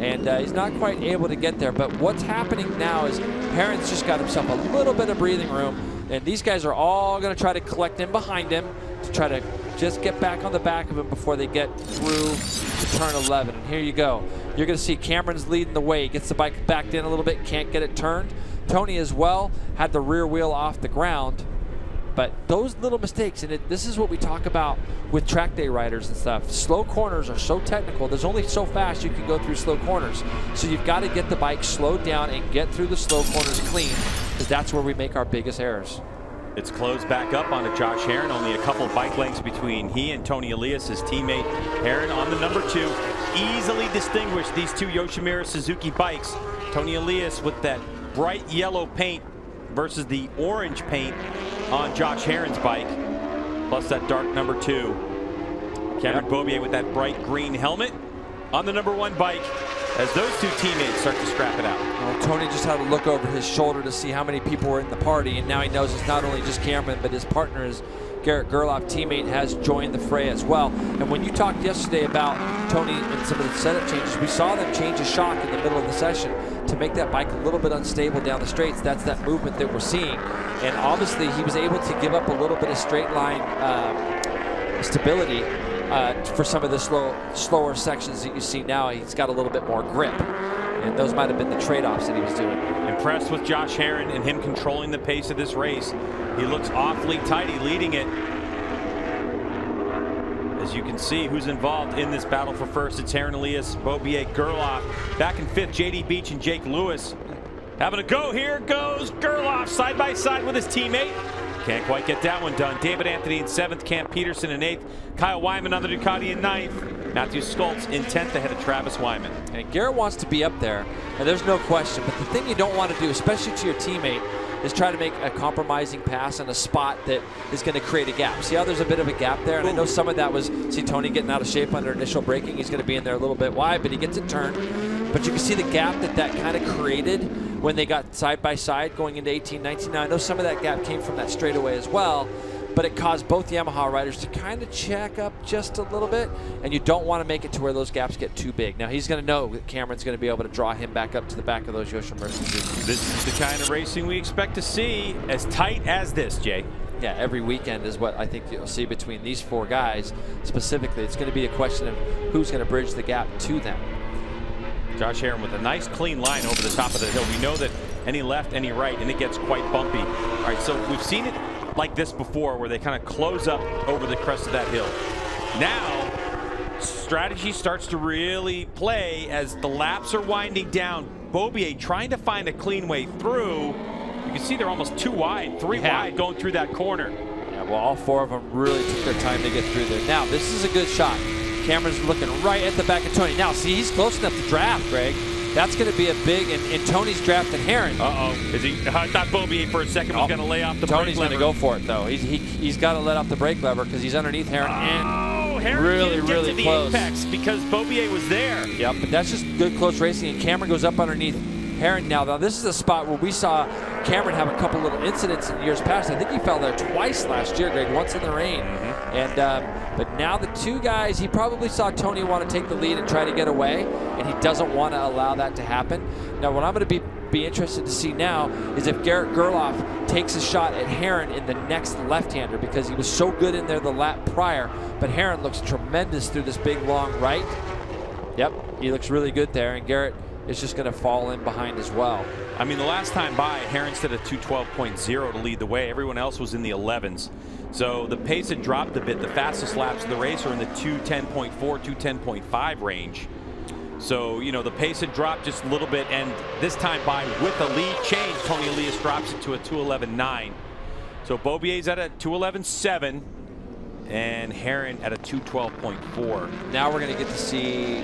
and he's not quite able to get there. But what's happening now is Herron's just got himself a little bit of breathing room, and these guys are all going to try to collect in behind him to try to just get back on the back of him before they get through to turn 11. And here you go. You're going to see Cameron's leading the way. He gets the bike backed in a little bit, can't get it turned. Tony as well had the rear wheel off the ground. But those little mistakes, and this is what we talk about with track day riders and stuff. Slow corners are so technical. There's only so fast you can go through slow corners. So you've got to get the bike slowed down and get through the slow corners clean, because that's where we make our biggest errors. It's closed back up onto Josh Herron. Only a couple bike lengths between he and Tony Elias, his teammate. Herron on the number 2. Easily distinguished these 2 Yoshimura Suzuki bikes. Tony Elias with that bright yellow paint versus the orange paint on Josh Herron's bike, plus that dark number 2. Cameron Beaubier with that bright green helmet on the number 1 bike, as those 2 teammates start to scrap it out. Well, Tony just had to look over his shoulder to see how many people were in the party, and now he knows it's not only just Cameron, but his partner, his Garrett Gerloff teammate, has joined the fray as well. And when you talked yesterday about Tony and some of the setup changes, we saw them change a shock in the middle of the session to make that bike a little bit unstable down the straights. That's that movement that we're seeing. And obviously he was able to give up a little bit of straight line stability for some of the slower sections that you see now. He's got a little bit more grip. And those might have been the trade-offs that he was doing. Impressed with Josh Herron and him controlling the pace of this race. He looks awfully tidy leading it. As you can see, who's involved in this battle for first. It's Herron, Elias, Beaubier, Gerloff. Back in fifth, JD Beach and Jake Lewis. Having a go. Here goes Gerloff side by side with his teammate. Can't quite get that one done. David Anthony in seventh, Cam Peterson in eighth, Kyle Wyman on the Ducati in ninth, Matthew Stoltz in 10th ahead of Travis Wyman. And Garrett wants to be up there, and there's no question. But the thing you don't want to do, especially to your teammate, is try to make a compromising pass in a spot that is going to create a gap. See how there's a bit of a gap there? And I know some of that was, see Tony getting out of shape under initial braking. He's going to be in there a little bit wide, but he gets it turned. But you can see the gap that kind of created when they got side by side going into 18-19. Now I know some of that gap came from that straightaway as well, but it caused both Yamaha riders to kind of check up just a little bit, and you don't want to make it to where those gaps get too big. Now he's going to know that Cameron's going to be able to draw him back up to the back of those Yoshimura. This is the kind of racing we expect to see, as tight as this, Jay. Yeah, every weekend is what I think you'll see between these four guys. Specifically, it's going to be a question of who's going to bridge the gap to them. Josh Herron with a nice clean line over the top of the hill. We know that any left, any right, and it gets quite bumpy. All right, so we've seen it like this before where they kind of close up over the crest of that hill. Now, strategy starts to really play as the laps are winding down. Beaubier trying to find a clean way through. You can see they're almost too wide, three wide going through that corner. Yeah, well, all four of them really took their time to get through there. Now, this is a good shot. Cameron's looking right at the back of Tony. Now, see, he's close enough to draft, Greg. That's going to be a big, and Tony's drafting Herron. Is he? I thought Beaubier for a second was going to lay off the brake lever. Tony's going to go for it, though. He's got to let off the brake lever because he's underneath Herron. And Herron really, didn't get really to the close. apex because Beaubier was there. Yep, but that's just good close racing, and Cameron goes up underneath Herron. Now this is a spot where we saw Cameron have a couple little incidents in years past. I think he fell there twice last year, Greg, once in the rain. And but now the two guys, he probably saw Tony want to take the lead and try to get away, and he doesn't want to allow that to happen. Now what I'm going to be interested to see now is if Garrett Gerloff takes a shot at Herron in the next left-hander, because he was so good in there the lap prior, but Herron looks tremendous through this big long right. Yep, he looks really good there, and Garrett is just going to fall in behind as well. I mean, the last time by, Herron stood at 2:12.0 to lead the way. Everyone else was in the 11s. So the pace had dropped a bit. The fastest laps of the race are in the 2:10.4, 2:10.5 range. So, you know, the pace had dropped just a little bit, and this time by with a lead change, Tony Elias drops it to a 2:11.9. So Beaubier's at a 2:11.7, and Herron at a 2:12.4. Now we're going to get to see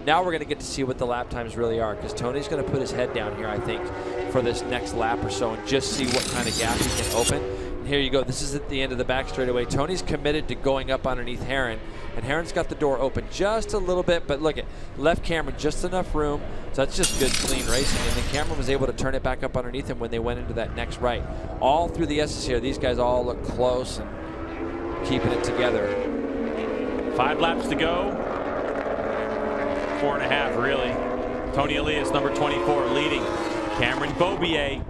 Now we're going to get to see what the lap times really are, because Tony's going to put his head down here, I think, for this next lap or so and just see what kind of gap he can open. And here you go. This is at the end of the back straightaway. Tony's committed to going up underneath Herron, and Herron's got the door open just a little bit, but look, left Cameron just enough room. So that's just good, clean racing. And then Cameron was able to turn it back up underneath him when they went into that next right. All through the S's here, these guys all look close and keeping it together. 5 laps to go. 4.5, really. Tony Elias, number 24, leading. Cameron Beaubier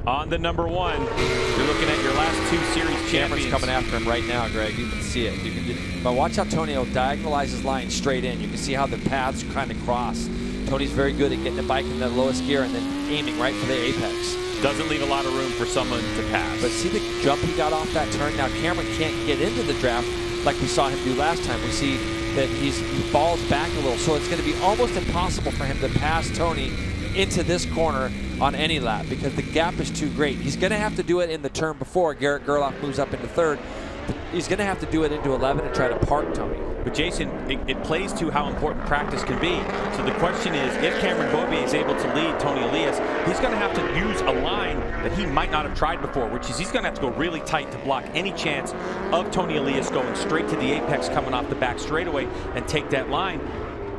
on the number 1. You're looking at your last 2 series champions. Cameron's coming after him right now, Greg. You can see it. But watch how Tony will diagonalize his line straight in. You can see how the paths kind of cross. Tony's very good at getting the bike in the lowest gear and then aiming right for the apex. Doesn't leave a lot of room for someone to pass. But see the jump he got off that turn? Now Cameron can't get into the draft like we saw him do last time. We see that he falls back a little, so it's going to be almost impossible for him to pass Tony into this corner on any lap because the gap is too great. He's going to have to do it in the turn before Garrett Gerloff moves up into 3rd. He's going to have to do it into 11 and try to park Tony. But Jason, it plays to how important practice can be. So the question is, if Cameron Beaubier is able to lead Tony Elias, he's going to have to use a line that he might not have tried before, which is he's going to have to go really tight to block any chance of Tony Elias going straight to the apex coming off the back straightaway and take that line.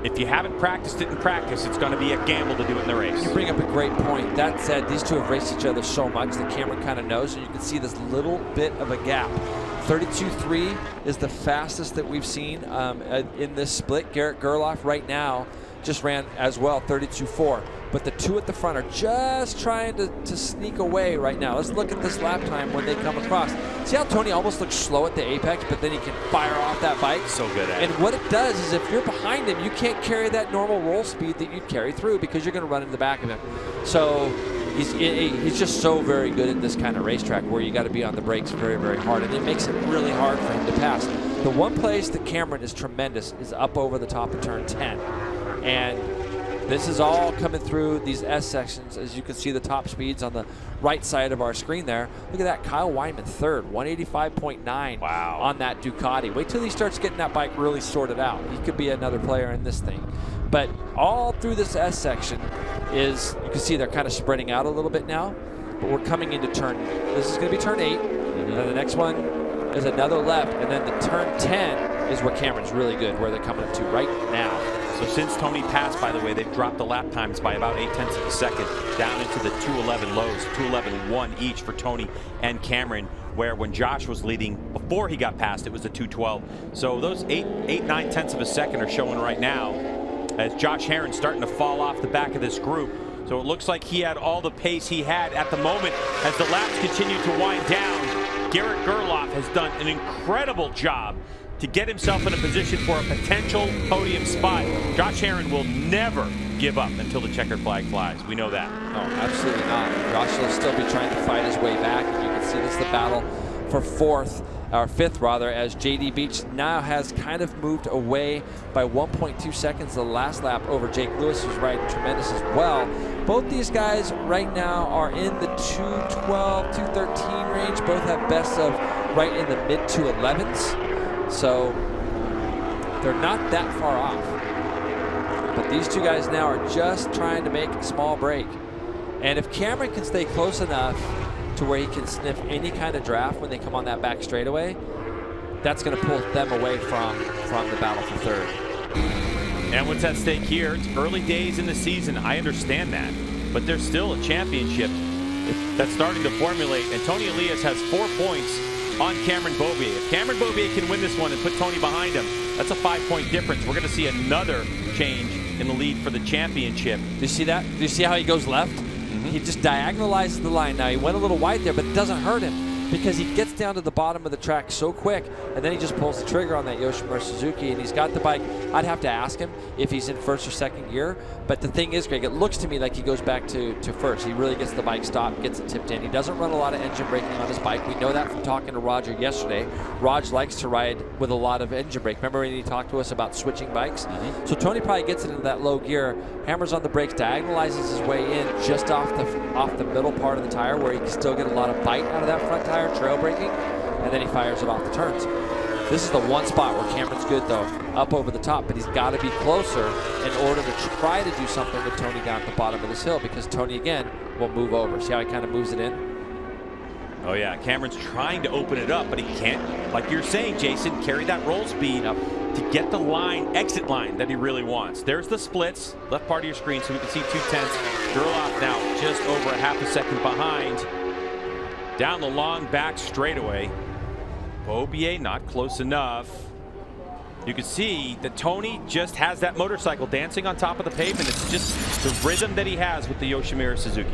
If you haven't practiced it in practice, it's going to be a gamble to do it in the race. You bring up a great point. That said, these two have raced each other so much that Cameron kind of knows, and you can see this little bit of a gap. 32.3 is the fastest that we've seen in this split. Garrett Gerloff right now just ran as well 32.4. but the two at the front are just trying to sneak away right now. Let's look at this lap time when they come across. See how Tony almost looks slow at the apex, but then he can fire off that bike? So good at it. And what it does is if you're behind him, you can't carry that normal roll speed that you'd carry through because you're going to run into the back of him. So he's just so very good at this kind of racetrack where you got to be on the brakes very, very hard, and it makes it really hard for him to pass. The one place that Cameron is tremendous is up over the top of turn 10. And this is all coming through these S sections. As you can see the top speeds on the right side of our screen there. Look at that, Kyle Wyman third, 185.9 wow. on that Ducati. Wait till he starts getting that bike really sorted out. He could be another player in this thing. But all through this S section is, you can see they're kind of spreading out a little bit now, but we're coming into turn, this is going to be turn 8, and then the next one is another left, and then the turn 10 is where Cameron's really good, where they're coming up to right now. So since Tony passed, by the way, they've dropped the lap times by about 0.8 of a second down into the 2:11 lows, 2:11.1 each for Tony and Cameron, where when Josh was leading before he got passed, it was a 2:12. So those 9/10 of a second are showing right now as Josh Herron's starting to fall off the back of this group. So it looks like he had all the pace he had at the moment. As the laps continue to wind down, Garrett Gerloff has done an incredible job to get himself in a position for a potential podium spot. Josh Herron will never give up until the checkered flag flies. We know that. No, absolutely not. Josh will still be trying to fight his way back. And you can see this is the battle for fifth rather, as JD Beach now has kind of moved away by 1.2 seconds the last lap over Jake Lewis, who's riding tremendous as well. Both these guys right now are in the 212, 213 range. Both have bests of right in the mid 211s. So they're not that far off. But these two guys now are just trying to make a small break. And if Cameron can stay close enough to where he can sniff any kind of draft when they come on that back straightaway, that's going to pull them away from the battle for third. And what's at stake here? It's early days in the season. I understand that. But there's still a championship that's starting to formulate. And Tony Elias has 4 points on Cameron Beaubier. If Cameron Beaubier can win this one and put Tony behind him, that's a 5-point difference. We're going to see another change in the lead for the championship. Do you see that? Do you see how he goes left? He just diagonalizes the line. Now, he went a little wide there, but it doesn't hurt him because he gets down to the bottom of the track so quick, and then he just pulls the trigger on that Yoshimura Suzuki, and he's got the bike. I'd have to ask him if he's in first or second gear, but the thing is, Greg, it looks to me like he goes back to first. He really gets the bike stopped, gets it tipped in. He doesn't run a lot of engine braking on his bike. We know that from talking to Roger yesterday. Raj likes to ride with a lot of engine brake. Remember when he talked to us about switching bikes? So Tony probably gets it into that low gear, hammers on the brakes, diagonalizes his way in just off the middle part of the tire where he can still get a lot of bite out of that front tire, trail braking, and then he fires it off the turns. This is the one spot where Cameron's good though, up over the top, but he's got to be closer in order to try to do something with Tony down at the bottom of this hill, because Tony again will move over. See how he kind of moves it in? Oh yeah, Cameron's trying to open it up, but he can't, like you're saying, Jason, carry that roll speed to get the line, exit line that he really wants. There's the splits, left part of your screen, so we can see 2/10. Gerloff now just over a half a second behind. Down the long back straightaway. Beaubier not close enough. You can see that Tony just has that motorcycle dancing on top of the pavement. It's just the rhythm that he has with the Yoshimura Suzuki.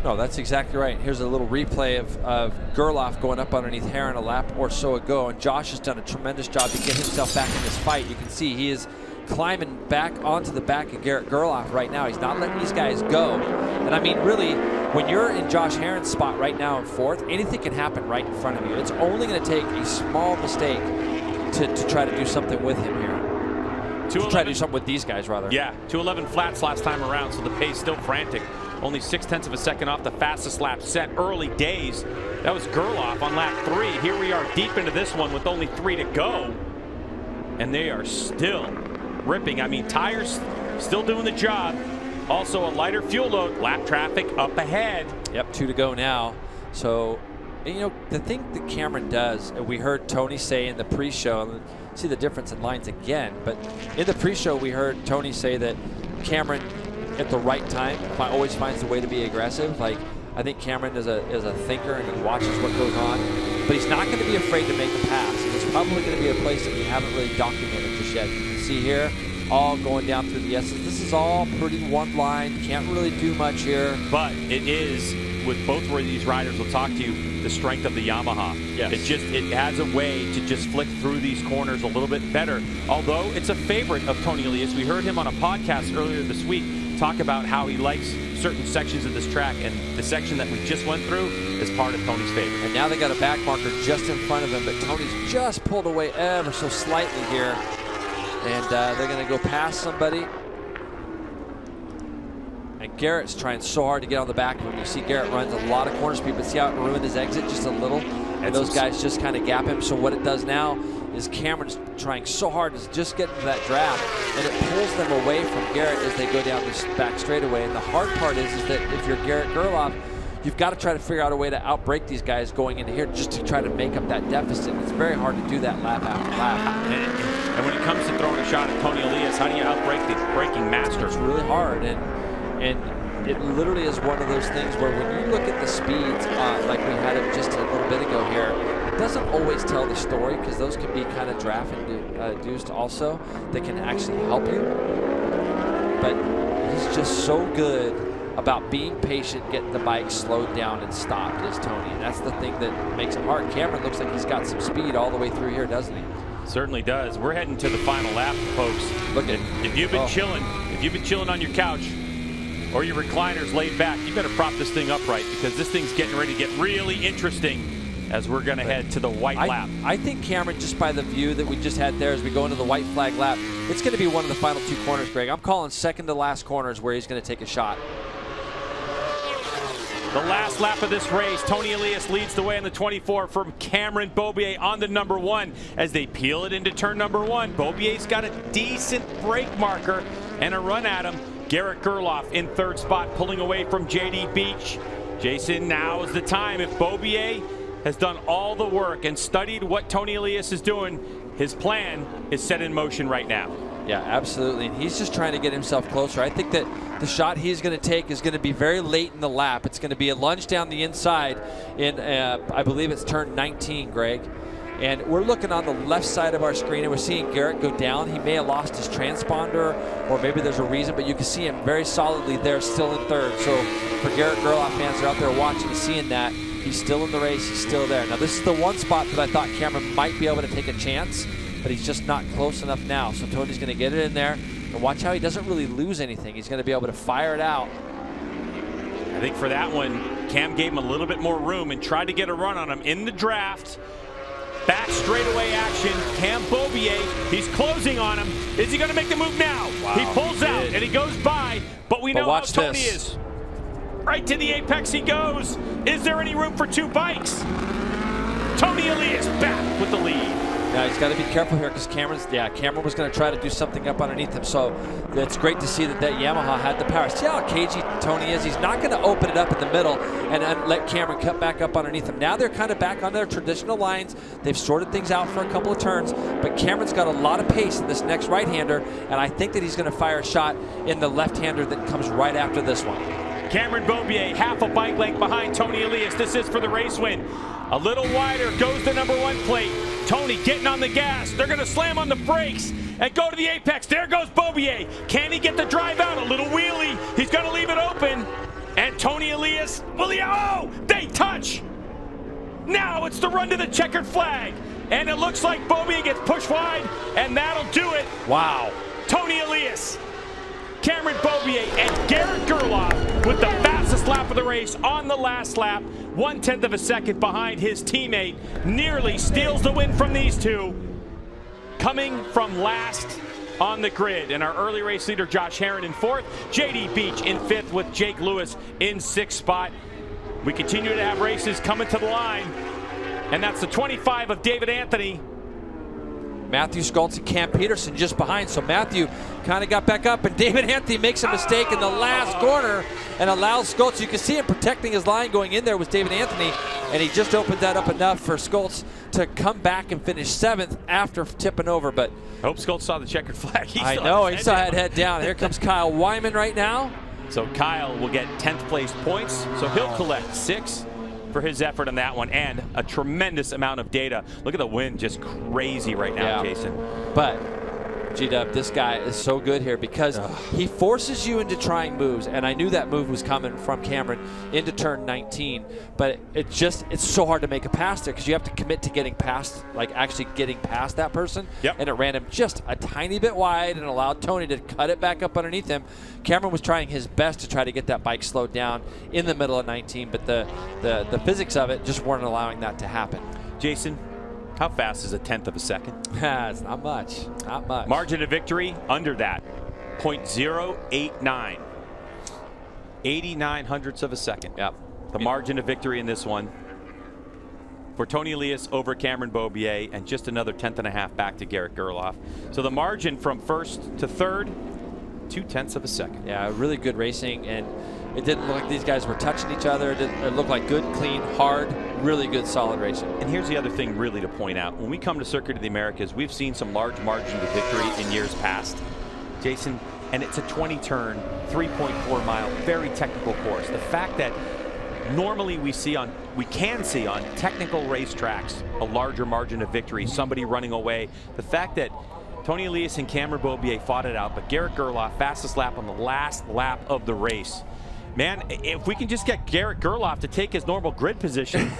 No, that's exactly right. Here's a little replay of Gerloff going up underneath Herron a lap or so ago, and Josh has done a tremendous job to get himself back in this fight. You can see he is climbing back onto the back of Garrett Gerloff right now. He's not letting these guys go. And I mean, really, when you're in Josh Herron's spot right now in fourth, anything can happen right in front of you. It's only going to take a small mistake to try to do something with him here. To try to do something with these guys, rather. Yeah, 2:11 flats last time around, so the pace still frantic. Only 0.6 of a second off the fastest lap set. Early days. That was Gerloff on lap 3. Here we are deep into this one with only 3 to go. And they are still ripping. I mean, tires still doing the job. Also a lighter fuel load. Lap traffic up ahead. Yep, 2 to go now. So, and, you know, the thing that Cameron does, and we heard Tony say in the pre-show, see the difference in lines again, but in the pre-show we heard Tony say that Cameron at the right time always finds the way to be aggressive. Like, I think Cameron is a thinker and he watches what goes on, but he's not going to be afraid to make a pass. And it's probably going to be a place that we haven't really documented just yet. You can see here, all going down through the S's. This is all pretty one line. Can't really do much here. But it is, with both of these riders will talk to you, the strength of the Yamaha. Yes. It has a way to just flick through these corners a little bit better. Although it's a favorite of Tony Elias. We heard him on a podcast earlier this week talk about how he likes certain sections of this track, and the section that we just went through is part of Tony's favorite. And now they got a back marker just in front of him, but Tony's just pulled away ever so slightly here. And they're going to go past somebody. And Garrett's trying so hard to get on the back of him. You see Garrett runs a lot of corner speed, but see how it ruined his exit just a little? And those guys just kind of gap him. So what it does now is Cameron's trying so hard to just get into that draft, and it pulls them away from Garrett as they go down this back straightaway. And the hard part is that if you're Garrett Gerloff, you've got to try to figure out a way to outbrake these guys going into here just to try to make up that deficit. It's very hard to do that lap after lap. And when it comes to throwing a shot at Tony Elias, how do you outbrake the braking master? It's really hard, and it literally is one of those things where when you look at the speeds, like we had it just a little bit ago here, it doesn't always tell the story, because those can be kind of draft induced also. They can actually help you. But he's just so good about being patient, getting the bike slowed down and stopped, is Tony. And that's the thing that makes it hard. Cameron looks like he's got some speed all the way through here, doesn't he? Certainly does. We're heading to the final lap, folks. Look at if you've been chilling, on your couch or your recliners laid back, you better prop this thing upright, because this thing's getting ready to get really interesting as we're going to head to the white lap. I think Cameron, just by the view that we just had there as we go into the white flag lap, it's going to be one of the final two corners, Greg. I'm calling second to last corners where he's going to take a shot. The last lap of this race, Tony Elias leads the way in the 24 from Cameron Beaubier on the number 1 as they peel it into turn number 1. Beaubier's got a decent brake marker and a run at him. Garrett Gerloff in third spot, pulling away from JD Beach. Jason, now is the time. If Beaubier has done all the work and studied what Tony Elias is doing, his plan is set in motion right now. Yeah, absolutely. And he's just trying to get himself closer. I think that the shot he's going to take is going to be very late in the lap. It's going to be a lunge down the inside in, I believe it's turn 19, Greg. And we're looking on the left side of our screen, and we're seeing Garrett go down. He may have lost his transponder, or maybe there's a reason, but you can see him very solidly there, still in third. So for Garrett Gerloff fans that are out there watching and seeing that, he's still in the race, he's still there. Now this is the one spot that I thought Cameron might be able to take a chance, but he's just not close enough now. So Tony's going to get it in there, and watch how he doesn't really lose anything. He's going to be able to fire it out. I think for that one, Cam gave him a little bit more room and tried to get a run on him in the draft. Back straightaway action, Cam Beaubier, he's closing on him. Is he going to make the move now? Wow, he pulls out and he goes by, but we know how Tony is. Right to the apex he goes. Is there any room for two bikes? Tony Elias back with the lead. Now he's got to be careful here, because Cameron was going to try to do something up underneath him. So it's great to see that Yamaha had the power. See how cagey Tony is? He's not going to open it up in the middle and let Cameron cut back up underneath him. Now they're kind of back on their traditional lines. They've sorted things out for a couple of turns, but Cameron's got a lot of pace in this next right-hander, and I think that he's going to fire a shot in the left-hander that comes right after this one. Cameron Beaubier, half a bike length behind Tony Elias. This is for the race win. A little wider goes the number 1 plate. Tony getting on the gas. They're going to slam on the brakes and go to the apex. There goes Beaubier. Can he get the drive out? A little wheelie. He's going to leave it open. And Tony Elias, they touch. Now it's the run to the checkered flag. And it looks like Beaubier gets pushed wide, and that'll do it. Wow. Tony Elias, Cameron Beaubier, and Garrett Gerloff with the fastest lap of the race on the last lap. 1/10 of a second behind his teammate. Nearly steals the win from these two. Coming from last on the grid. And our early race leader, Josh Herron, in 4th. JD Beach in 5th with Jake Lewis in 6th spot. We continue to have races coming to the line. And that's the 25 of David Anthony. Matthew Schultz and Cam Peterson just behind. So Matthew kind of got back up, and David Anthony makes a mistake in the last corner and allows Schultz. You can see him protecting his line going in there with David Anthony, and he just opened that up enough for Schultz to come back and finish 7th after tipping over. But I hope Schultz saw the checkered flag. I know, he still had head down. Here comes Kyle Wyman right now. So Kyle will get 10th place points, so he'll collect 6 for his effort on that one, and a tremendous amount of data. Look at the wind, just crazy right now, Jason. But G-Dub, this guy is so good here because he forces you into trying moves, and I knew that move was coming from Cameron into turn 19, but it's so hard to make a pass there because you have to commit to getting past, like actually getting past that person, and it ran him just a tiny bit wide and allowed Tony to cut it back up underneath him. Cameron was trying his best to try to get that bike slowed down in the middle of 19, but the physics of it just weren't allowing that to happen. Jason, how fast is a 1/10 of a second? It's not much. Not much. Margin of victory under that, 0.089. 89 hundredths of a second. Yep. The margin of victory in this one for Tony Elias over Cameron Beaubier, and just another 1/10.5 back to Garrett Gerloff. So the margin from first to third, 0.2 of a second. Yeah, really good racing, and it didn't look like these guys were touching each other. It looked like good, clean, hard, really good, solid racing. And here's the other thing really to point out. When we come to Circuit of the Americas, we've seen some large margins of victory in years past, Jason, and it's a 20-turn, 3.4-mile, very technical course. The fact that normally we can see on technical racetracks a larger margin of victory, somebody running away. The fact that Tony Elias and Cameron Beaubier fought it out, but Garrett Gerloff, fastest lap on the last lap of the race. Man, if we can just get Garrett Gerloff to take his normal grid position.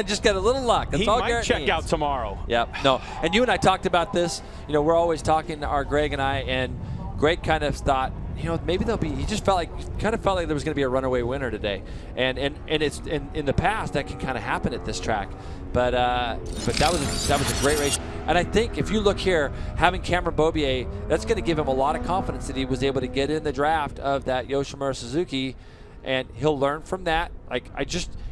Just get a little luck. That's he all might Garrett check needs. out tomorrow. Yep. No, and you and I talked about this. You know, we're always talking, our Greg and I, and Greg kind of thought, you know, maybe they'll be, he just kind of felt like there was going to be a runaway winner today. And it's in the past that can kind of happen at this track. But that was a great race. And I think if you look here, having Cameron Beaubier, that's going to give him a lot of confidence that he was able to get in the draft of that Yoshimura Suzuki, and he'll learn from that.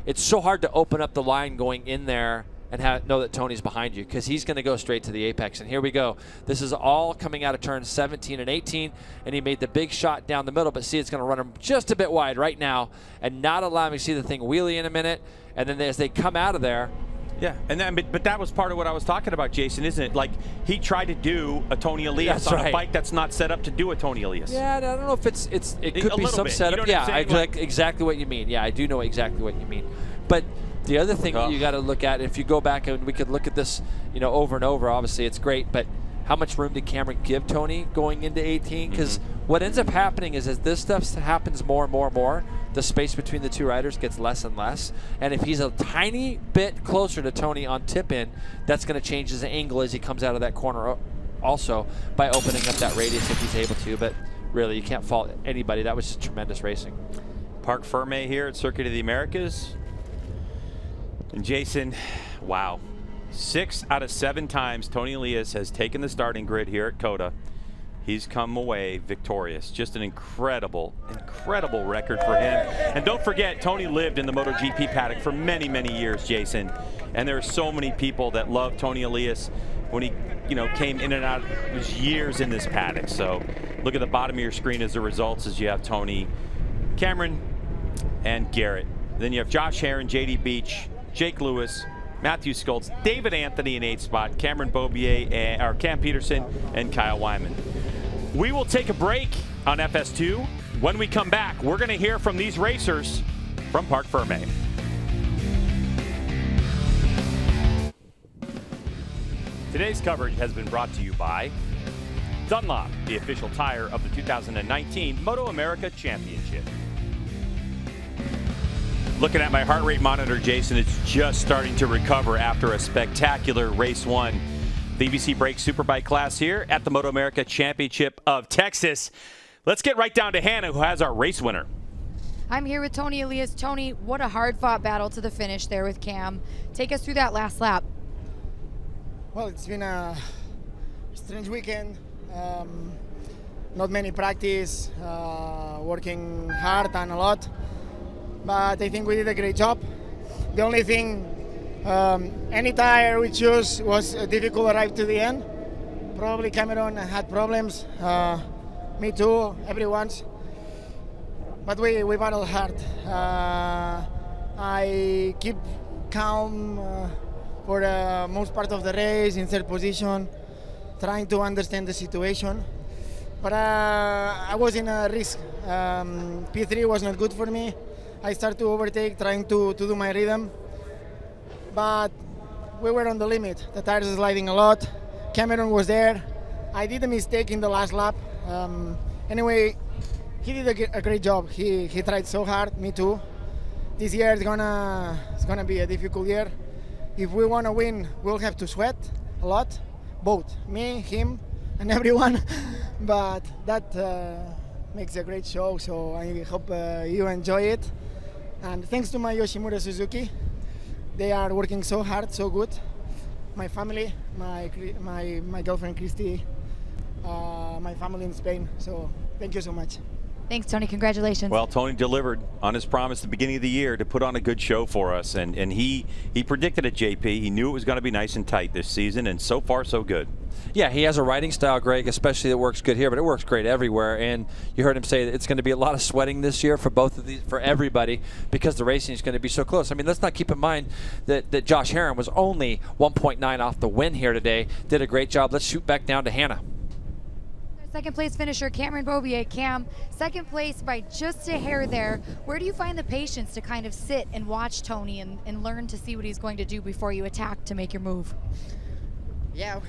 It's so hard to open up the line going in there and know that Tony's behind you, because he's going to go straight to the apex. And here we go. This is all coming out of turns 17 and 18, and he made the big shot down the middle, but see, it's going to run him just a bit wide right now and not allow me to see the thing wheelie in a minute. And then as they come out of there, yeah, and then, but that was part of what I was talking about, Jason, isn't it? Like, he tried to do a Tony Elias on a bike that's not set up to do a Tony Elias. Yeah, I don't know if it could be some setup. You know yeah, exactly what you mean. Yeah, I do know exactly what you mean. But the other thing that you got to look at, if you go back and we could look at this, you know, over and over, obviously it's great, but how much room did Cameron give Tony going into 18? Because what ends up happening is as this stuff happens more and more and more, the space between the two riders gets less and less. And if he's a tiny bit closer to Tony on tip-in, that's going to change his angle as he comes out of that corner also by opening up that radius if he's able to. But really, you can't fault anybody. That was just tremendous racing. Parc Fermé here at Circuit of the Americas. And Jason, wow. 6 out of 7 times Tony Elias has taken the starting grid here at COTA. He's come away victorious. Just an incredible, incredible record for him. And don't forget, Tony lived in the MotoGP paddock for many, many years, Jason. And there are so many people that love Tony Elias when he, you know, came in and out. It was years in this paddock. So look at the bottom of your screen as the results as you have Tony, Cameron, and Garrett. Then you have Josh Herron, JD Beach, Jake Lewis, Matthew Schultz, David Anthony in 8th spot, Cameron Beaubier, or Cam Peterson, and Kyle Wyman. We will take a break on FS2. When we come back, we're going to hear from these racers from Parc Fermé. Today's coverage has been brought to you by Dunlop, the official tire of the 2019 MotoAmerica Championship. Looking at my heart rate monitor, Jason, it's just starting to recover after a spectacular race 1. The EBC Brakes Superbike class here at the MotoAmerica Championship of Texas. Let's get right down to Hannah, who has our race winner. I'm here with Tony Elias. Tony, what a hard-fought battle to the finish there with Cam. Take us through that last lap. Well, it's been a strange weekend. Not many practice, working hard and a lot. But I think we did a great job. The only thing, any tire we chose was a difficult ride to the end. Probably Cameron had problems. Me too, everyone's. But we battled hard. I keep calm for the most part of the race, in third position, trying to understand the situation. But I was in a risk. P3 was not good for me. I started to overtake, trying to do my rhythm. But we were on the limit. The tires were sliding a lot. Cameron was there. I did a mistake in the last lap. Anyway, he did a great job. He tried so hard, me too. This year it's gonna be a difficult year. If we want to win, we'll have to sweat a lot, both me, him, and everyone. But that makes a great show, so I hope you enjoy it. And thanks to my Yoshimura Suzuki, they are working so hard, so good. My family, my girlfriend Christy, my family in Spain. So thank you so much. Thanks, Tony. Congratulations. Well, Tony delivered on his promise at the beginning of the year to put on a good show for us, and he predicted it, JP. He knew it was going to be nice and tight this season, and so far so good. Yeah, he has a riding style, Greg, especially that works good here, but it works great everywhere. And you heard him say that it's going to be a lot of sweating this year for both of these, for everybody, because the racing is going to be so close. I mean, let's not keep in mind that Josh Herron was only 1.9 off the win here today. Did a great job. Let's shoot back down to Hannah. Second place finisher Cameron Beaubier. Cam, second place by just a hair there. Where do you find the patience to kind of sit and watch Tony and learn to see what he's going to do before you attack to make your move? Yeah,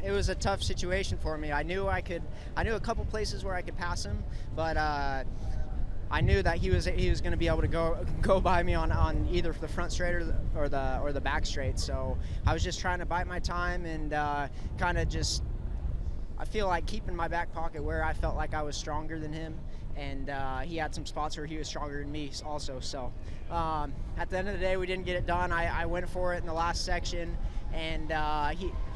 it was a tough situation for me. I knew a couple places where I could pass him, but I knew that he was going to be able to go by me on either the front straight or the back straight. So I was just trying to bite my time and kind of just, I feel like keeping my back pocket where I felt like I was stronger than him, and he had some spots where he was stronger than me also. So at the end of the day, we didn't get it done. I went for it in the last section, and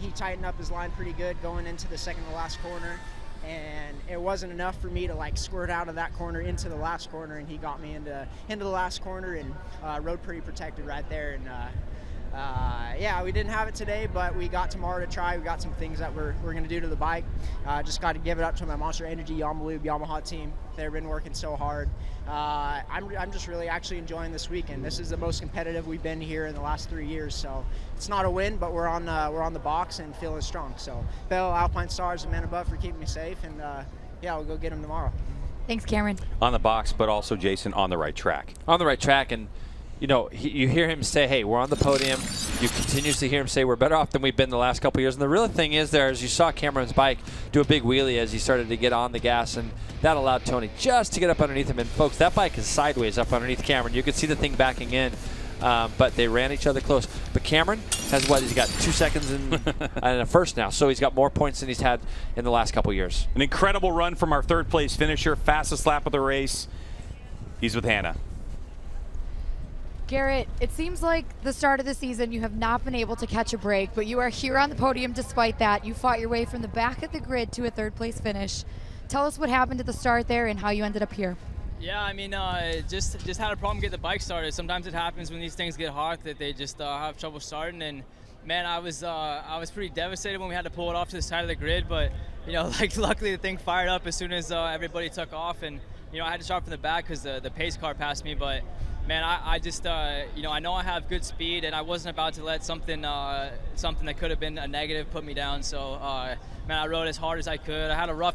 he tightened up his line pretty good going into the second to last corner, and it wasn't enough for me to like squirt out of that corner into the last corner, and he got me into the last corner and rode pretty protected right there. And yeah, we didn't have it today, but we got tomorrow to try. We got some things that we're going to do to the bike. Just got to give it up to my Monster Energy Yamaha team. They've been working so hard. I'm just really actually enjoying this weekend. This is the most competitive we've been here in the last 3 years. So it's not a win, but we're on the box and feeling strong. So Bell, Alpine Stars, and Man Above for keeping me safe, and yeah, we'll go get them tomorrow. Thanks, Cameron. On the box, but also Jason on the right track. On the right track, and you know, you hear him say, hey, we're on the podium. You continuously hear him say we're better off than we've been the last couple of years. And the real thing is there is you saw Cameron's bike do a big wheelie as he started to get on the gas, and that allowed Tony just to get up underneath him. And folks, that bike is sideways up underneath Cameron. You could see the thing backing in, but they ran each other close. But Cameron has what? He's got 2 seconds and a first now. So he's got more points than he's had in the last couple of years. An incredible run from our third place finisher, fastest lap of the race. He's with Hannah. Garrett, it seems like the start of the season you have not been able to catch a break, but you are here on the podium despite that. You fought your way from the back of the grid to a third place finish. Tell us what happened at the start there and how you ended up here. Yeah, I mean, just had a problem getting the bike started. Sometimes it happens when these things get hot that they just have trouble starting. And man, I was pretty devastated when we had to pull it off to the side of the grid. But you know, like luckily the thing fired up as soon as everybody took off, and you know I had to start from the back because the pace car passed me. But man, I just you know I know I have good speed, and I wasn't about to let something that could have been a negative put me down. So man, I rode as hard as I could. I had a rough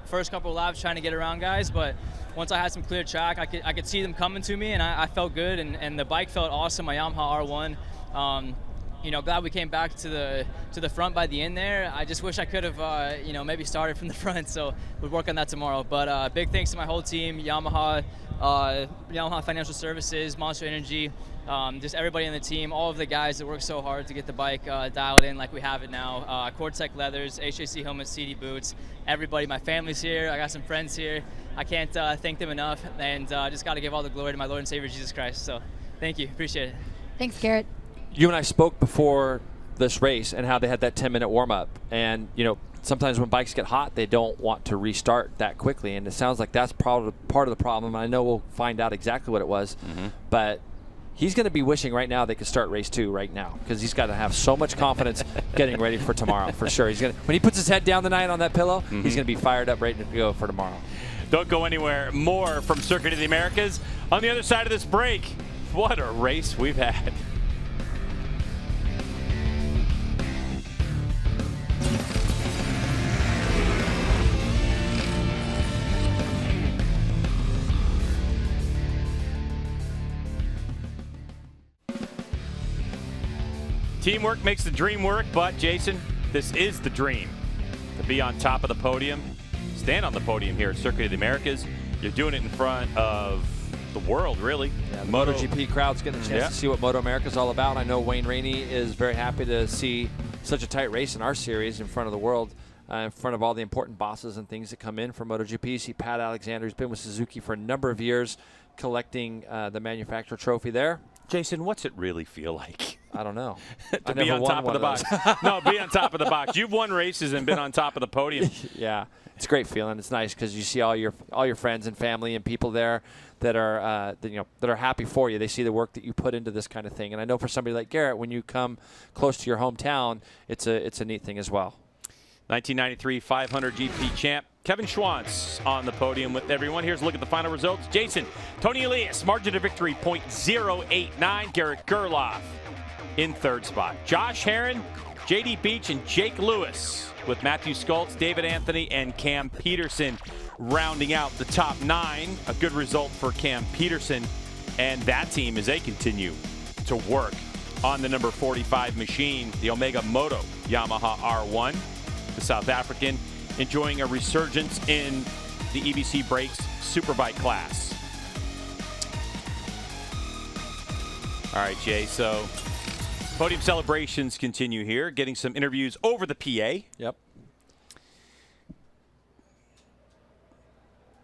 first couple laps trying to get around guys, but once I had some clear track, I could see them coming to me, and I felt good, and the bike felt awesome. My Yamaha R1. You know, glad we came back to the front by the end there. I just wish I could have, you know, maybe started from the front. So we'll work on that tomorrow. But big thanks to my whole team, Yamaha Financial Services, Monster Energy, just everybody on the team, all of the guys that work so hard to get the bike dialed in like we have it now. Cortec leathers, HAC helmets, CD boots, everybody. My family's here. I got some friends here. I can't thank them enough, and just got to give all the glory to my Lord and Savior Jesus Christ. So thank you, appreciate it. Thanks, Garrett. You and I spoke before this race and how they had that 10-minute warm-up, and you know sometimes when bikes get hot they don't want to restart that quickly, and it sounds like that's probably part of the problem. I know we'll find out exactly what it was, but he's going to be wishing right now they could start race 2 right now, because he's got to have so much confidence getting ready for tomorrow for sure. He's going to, when he puts his head down tonight on that pillow, he's going to be fired up, ready to go for tomorrow. Don't go anywhere. More from Circuit of the Americas on the other side of this break. What a race we've had. Teamwork makes the dream work, but Jason, this is the dream. to be on top of the podium, stand on the podium here at Circuit of the Americas. You're doing it in front of the world, really. Yeah, the MotoGP crowd's getting a chance to see what MotoAmerica is all about. I know Wayne Rainey is very happy to see such a tight race in our series in front of the world, in front of all the important bosses and things that come in for MotoGP. You see Pat Alexander, who's been with Suzuki for a number of years, collecting the manufacturer trophy there. Jason, what's it really feel like? I don't know. To be on top of the box. No, be on top of the box. You've won races and been on top of the podium. Yeah, it's a great feeling. It's nice because you see all your friends and family and people there that are that are happy for you. They see the work that you put into this kind of thing. And I know for somebody like Garrett, when you come close to your hometown, it's a neat thing as well. 1993 500 GP champ Kevin Schwantz on the podium with everyone. Here's a look at the final results. Jason, Tony Elias, margin of victory .089. Garrett Gerloff in third spot. Josh Herrin, JD Beach, and Jake Lewis with Matthew Skoltz, David Anthony, and Cam Peterson rounding out the top 9. A good result for Cam Peterson and that team as they continue to work on the number 45 machine, the Omega Moto Yamaha R1. The South African enjoying a resurgence in the EBC Brakes Superbike class. All right, Jay, so podium celebrations continue here, getting some interviews over the PA. Yep.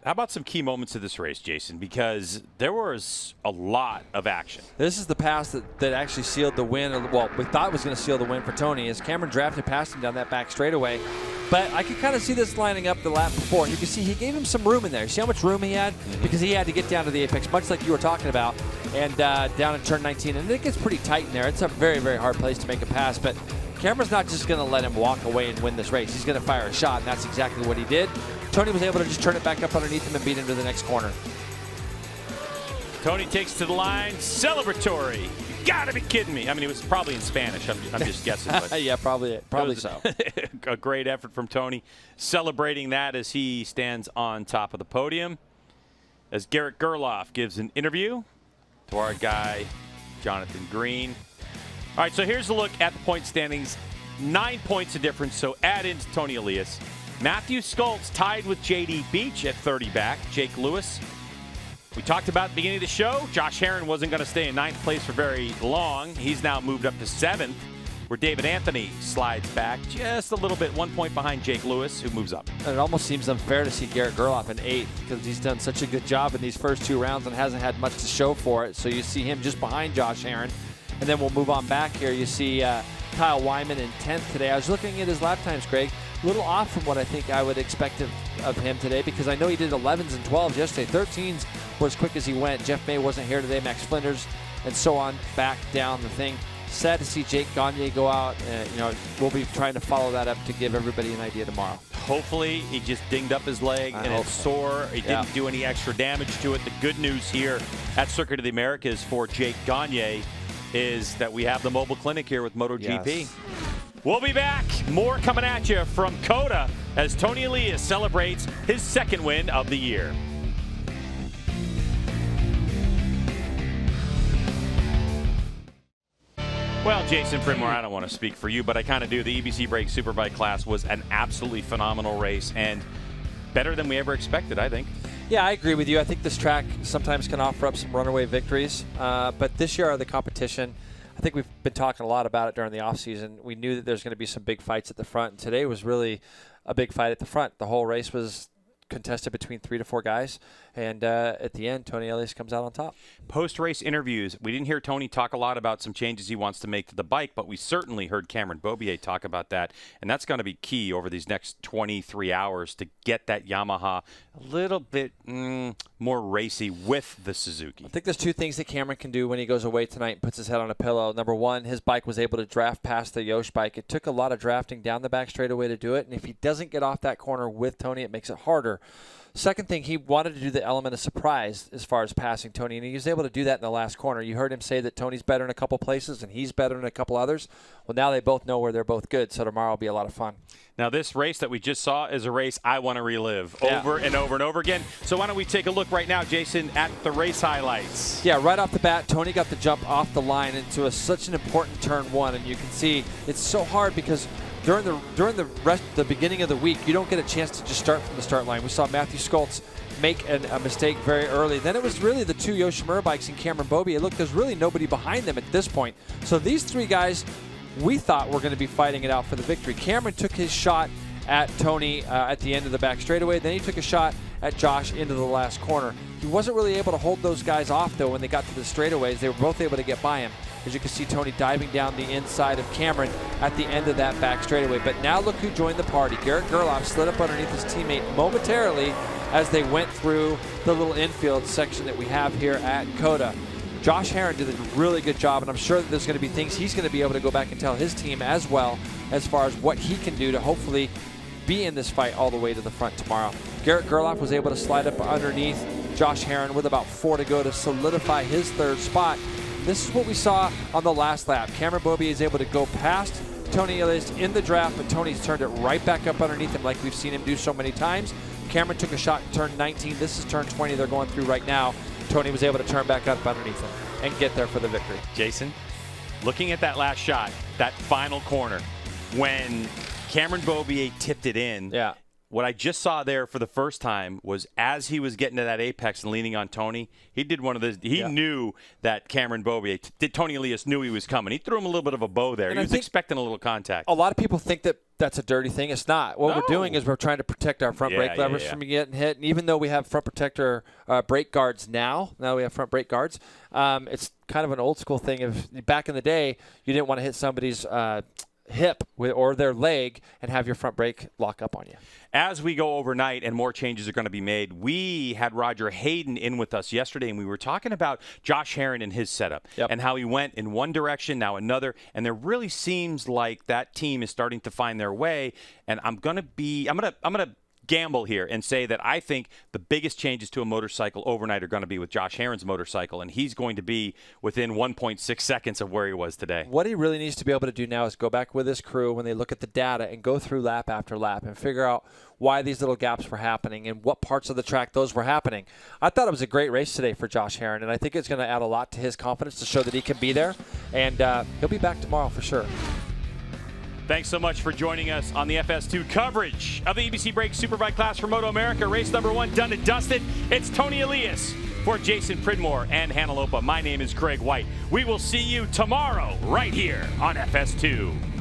How about some key moments of this race, Jason? Because there was a lot of action. This is the pass that actually sealed the win. Well, we thought was going to seal the win for Tony as Cameron drafted past him down that back straightaway. But I could kind of see this lining up the lap before. And you can see he gave him some room in there. You see how much room he had? Because he had to get down to the apex, much like you were talking about, and down in turn 19. And it gets pretty tight in there. It's a very, very hard place to make a pass. But Cameron's not just going to let him walk away and win this race. He's going to fire a shot, and that's exactly what he did. Tony was able to just turn it back up underneath him and beat him to the next corner. Tony takes to the line, celebratory. You gotta be kidding me. I mean, it was probably in Spanish. I'm just guessing. But yeah, probably so. A great effort from Tony, celebrating that as he stands on top of the podium. As Garrett Gerloff gives an interview to our guy, Jonathan Green. All right, so here's a look at the point standings. 9 points of difference, so add in Tony Elias. Matthew Skoltz tied with JD Beach at 30 back. Jake Lewis. We talked about at the beginning of the show, Josh Herrin wasn't going to stay in 9th place for very long. He's now moved up to 7th, where David Anthony slides back just a little bit, 1 point behind Jake Lewis, who moves up. And it almost seems unfair to see Garrett Gerloff in 8th because he's done such a good job in these first 2 rounds and hasn't had much to show for it. So you see him just behind Josh Herrin. And then we'll move on back here. You see Kyle Wyman in 10th today. I was looking at his lap times, Greg. A little off from what I think I would expect of him today because I know he did 11s and 12s yesterday. 13s were as quick as he went. Jeff May wasn't here today. Max Flinders and so on back down the thing. Sad to see Jake Gagne go out. We'll be trying to follow that up to give everybody an idea tomorrow. Hopefully he just dinged up his leg and it's sore. He didn't do any extra damage to it. The good news here at Circuit of the Americas for Jake Gagne is that we have the mobile clinic here with MotoGP. Yes. We'll be back. More coming at you from COTA as Tony Elias celebrates his 2nd win of the year. Well, Jason Pridmore, I don't want to speak for you, but I kind of do. The EBC Brakes Superbike class was an absolutely phenomenal race and better than we ever expected, I think. Yeah, I agree with you. I think this track sometimes can offer up some runaway victories, but this year the competition, I think we've been talking a lot about it during the offseason. We knew that there's going to be some big fights at the front, and today was really a big fight at the front. The whole race was contested between 3 to 4 guys, and at the end, Tony Elias comes out on top. Post-race interviews, we didn't hear Tony talk a lot about some changes he wants to make to the bike, but we certainly heard Cameron Beaubier talk about that, and that's going to be key over these next 23 hours to get that Yamaha a little bit more racy with the Suzuki. I think there's 2 things that Cameron can do when he goes away tonight and puts his head on a pillow. Number 1, his bike was able to draft past the Yosh bike. It took a lot of drafting down the back straightaway to do it, and if he doesn't get off that corner with Tony, it makes it harder. Second thing, he wanted to do the element of surprise as far as passing Tony, and he was able to do that in the last corner. You heard him say that Tony's better in a couple places and he's better in a couple others. Well, now they both know where they're both good, so tomorrow will be a lot of fun. Now, this race that we just saw is a race I want to relive over and over and over again. So why don't we take a look right now, Jason, at the race highlights. Yeah, right off the bat, Tony got the jump off the line into such an important turn 1, and you can see it's so hard because during the beginning of the week, you don't get a chance to just start from the start line. We saw Matthew Skoltz make a mistake very early. Then it was really the two Yoshimura bikes and Cameron Beaubier. Look, there's really nobody behind them at this point. So these three guys, we thought were going to be fighting it out for the victory. Cameron took his shot at Tony at the end of the back straightaway. Then he took a shot at Josh into the last corner. He wasn't really able to hold those guys off, though, when they got to the straightaways. They were both able to get by him. As you can see, Tony diving down the inside of Cameron at the end of that back straightaway. But now look who joined the party. Garrett Gerloff slid up underneath his teammate momentarily as they went through the little infield section that we have here at COTA. Josh Herrin did a really good job, and I'm sure that there's going to be things he's going to be able to go back and tell his team as well as far as what he can do to hopefully be in this fight all the way to the front tomorrow. Garrett Gerloff was able to slide up underneath Josh Herrin with about 4 to go to solidify his third spot. This is what we saw on the last lap. Cameron Beaubier is able to go past Tony Elias in the draft, but Tony's turned it right back up underneath him like we've seen him do so many times. Cameron took a shot in turn 19. This is turn 20 they're going through right now. Tony was able to turn back up underneath him and get there for the victory. Jason, looking at that last shot, that final corner, when Cameron Beaubier tipped it in, yeah. What I just saw there for the first time was as he was getting to that apex and leaning on Tony, he did one of those. He knew that Cameron Beaubier, Tony Elias knew he was coming. He threw him a little bit of a bow there. And he was expecting a little contact. A lot of people think that that's a dirty thing. It's not. What we're doing is we're trying to protect our front brake levers from getting hit. And even though we have front protector brake guards now we have front brake guards, it's kind of an old school thing. If back in the day, you didn't want to hit somebody's hip or their leg and have your front brake lock up on you. As we go overnight and more changes are going to be made, we had Roger Hayden in with us yesterday, and we were talking about Josh Herrin and his setup and how he went in one direction, now another, and there really seems like that team is starting to find their way. And I'm gonna gamble here and say that I think the biggest changes to a motorcycle overnight are going to be with Josh Herrin's motorcycle, and he's going to be within 1.6 seconds of where he was today. What he really needs to be able to do now is go back with his crew when they look at the data and go through lap after lap and figure out why these little gaps were happening and what parts of the track those were happening. I thought it was a great race today for Josh Herrin, and I think it's going to add a lot to his confidence to show that he can be there, and he'll be back tomorrow for sure. Thanks so much for joining us on the FS2 coverage of the EBC Brakes Superbike class for MotoAmerica. Race number 1 done and dusted. It's Tony Elias for Jason Pridmore and Hannah Lopa. My name is Craig White. We will see you tomorrow right here on FS2.